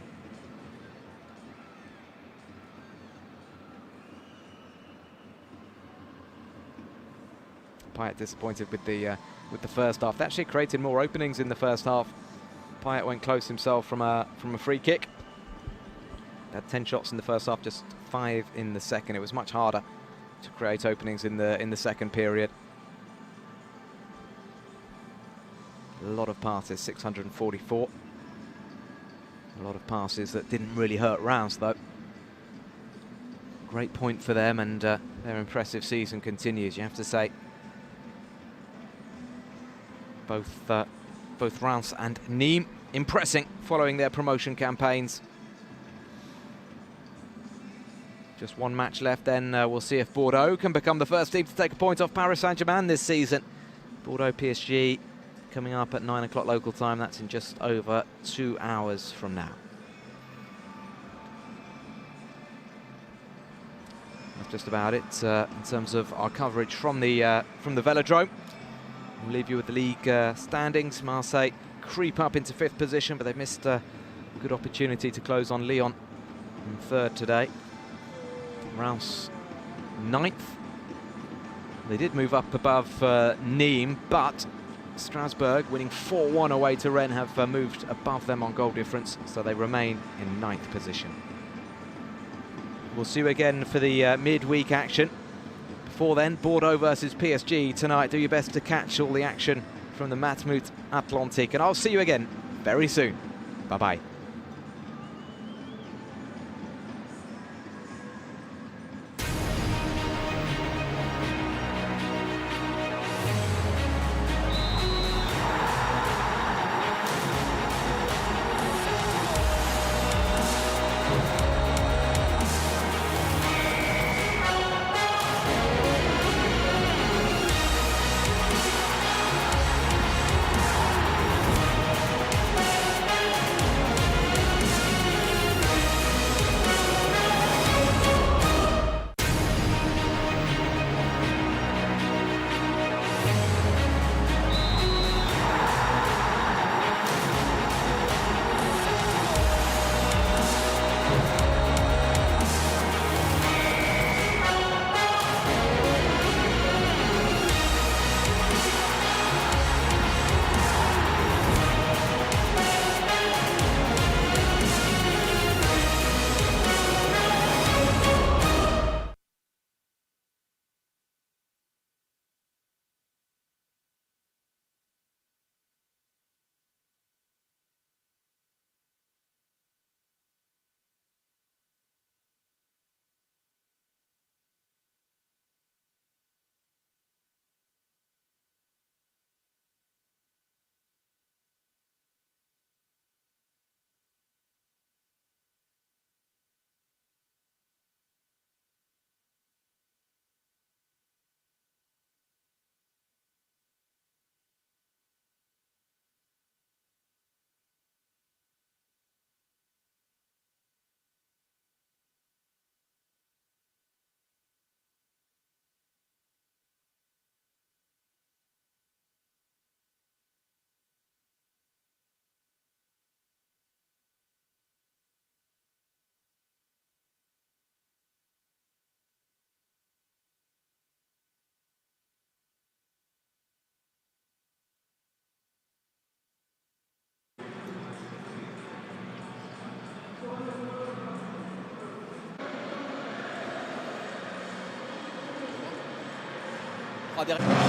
Payet disappointed with the first half. They actually created more openings in the first half. Payet went close himself from a free kick. Had 10 shots in the first half, just 5 in the second. It was much harder to create openings in the second period. A lot of passes, 644. A lot of passes that didn't really hurt Reims, though. Great point for them, and their impressive season continues, you have to say. Both Reims and Nîmes impressing following their promotion campaigns. Just one match left, then we'll see if Bordeaux can become the first team to take a point off Paris Saint-Germain this season. Bordeaux PSG coming up at 9 o'clock local time. That's in just over 2 hours from now. That's just about it in terms of our coverage from the Velodrome. We'll leave you with the league standings. Marseille creep up into 5th position, but they've missed a good opportunity to close on Lyon in 3rd today. Reims 9th. They did move up above Nîmes, but Strasbourg, winning 4-1 away to Rennes, have moved above them on goal difference, so they remain in 9th position. We'll see you again for the midweek action. Before then, Bordeaux versus PSG tonight. Do your best to catch all the action from the Matmut Atlantique, and I'll see you again very soon. Bye-bye. sera derrière.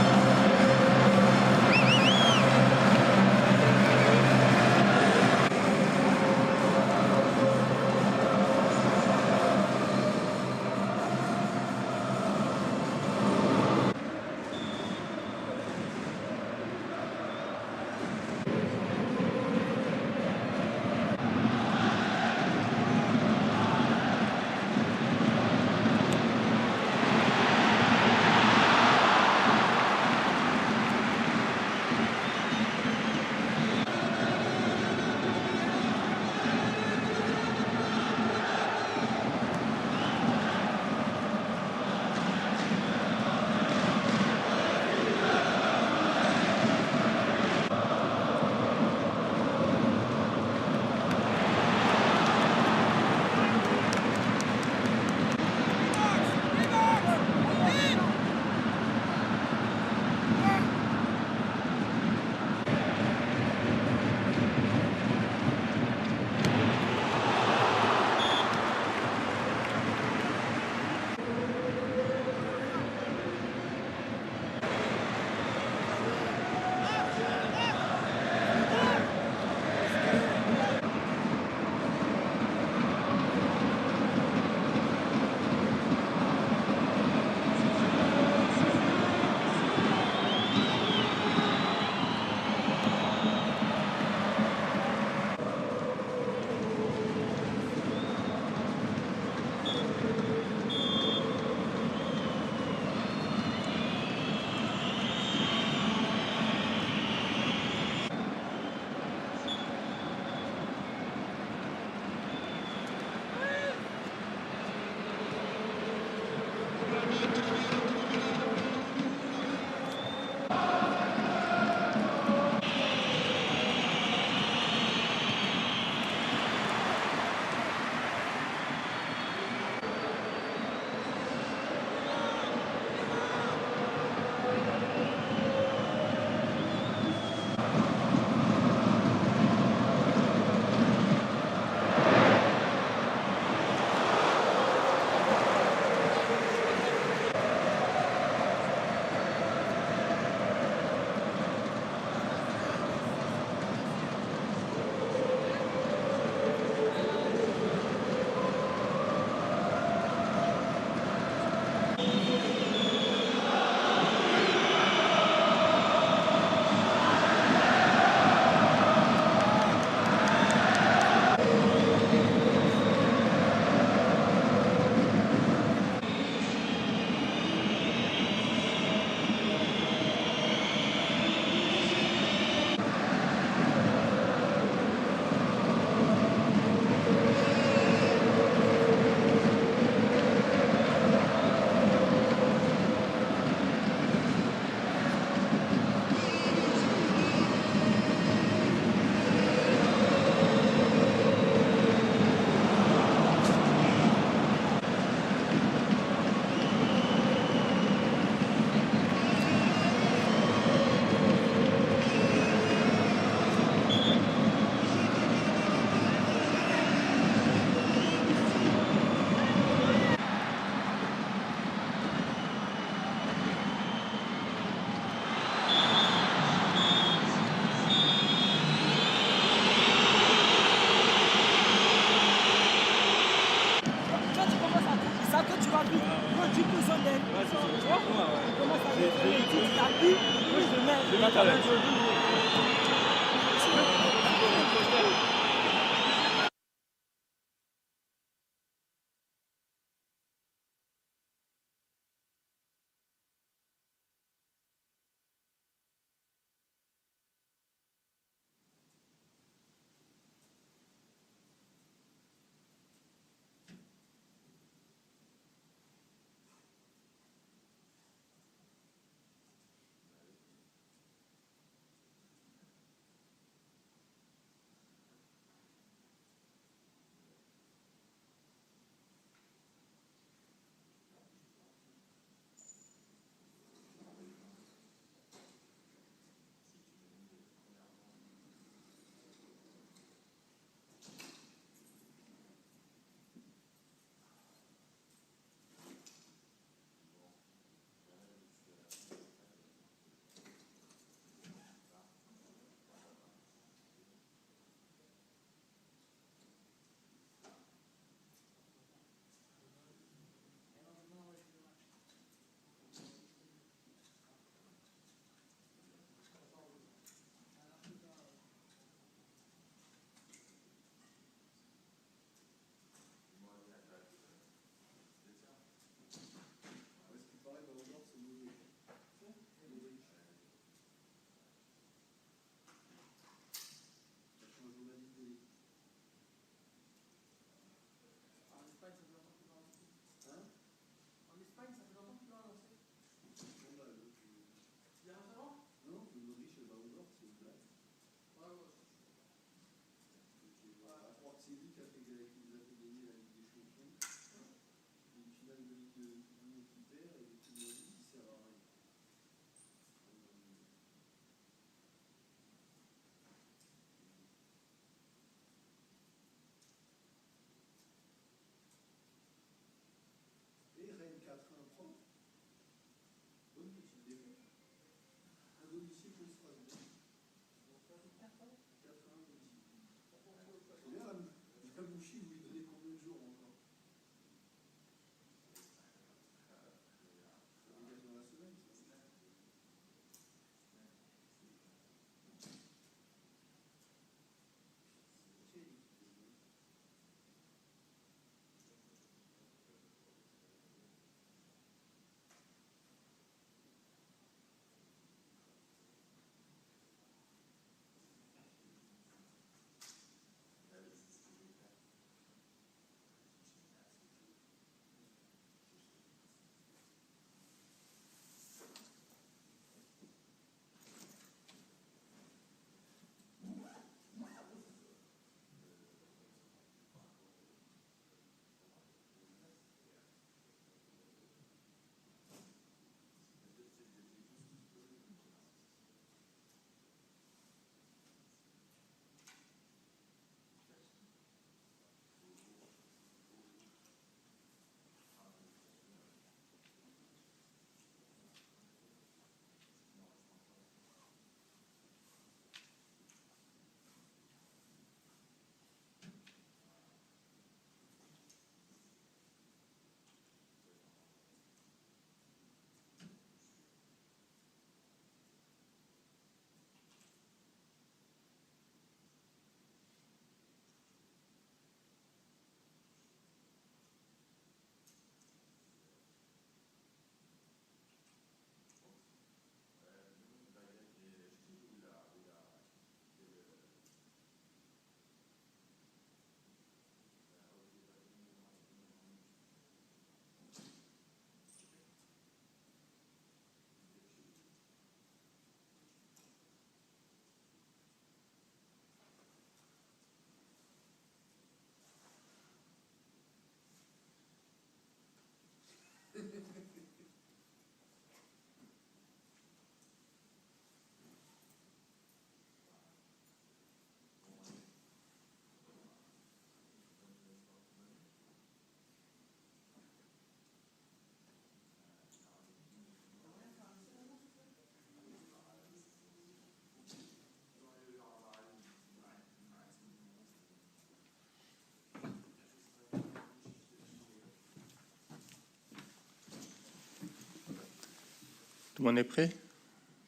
Tout le monde est prêt?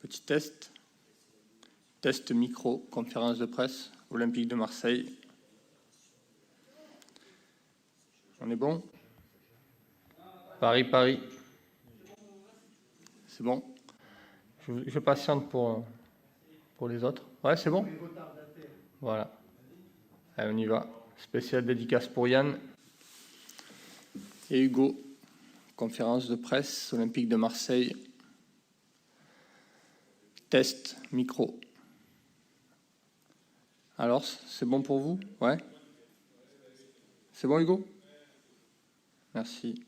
Petit test. Test micro, conférence de presse, Olympique de Marseille. On est bon? Paris. C'est bon? Je patiente pour les autres. Ouais, c'est bon? Voilà. Allez, on y va. Spéciale dédicace pour Yann et Hugo. Conférence de presse, Olympique de Marseille. Test, micro. Alors, c'est bon pour vous? Ouais? C'est bon, Hugo? Merci.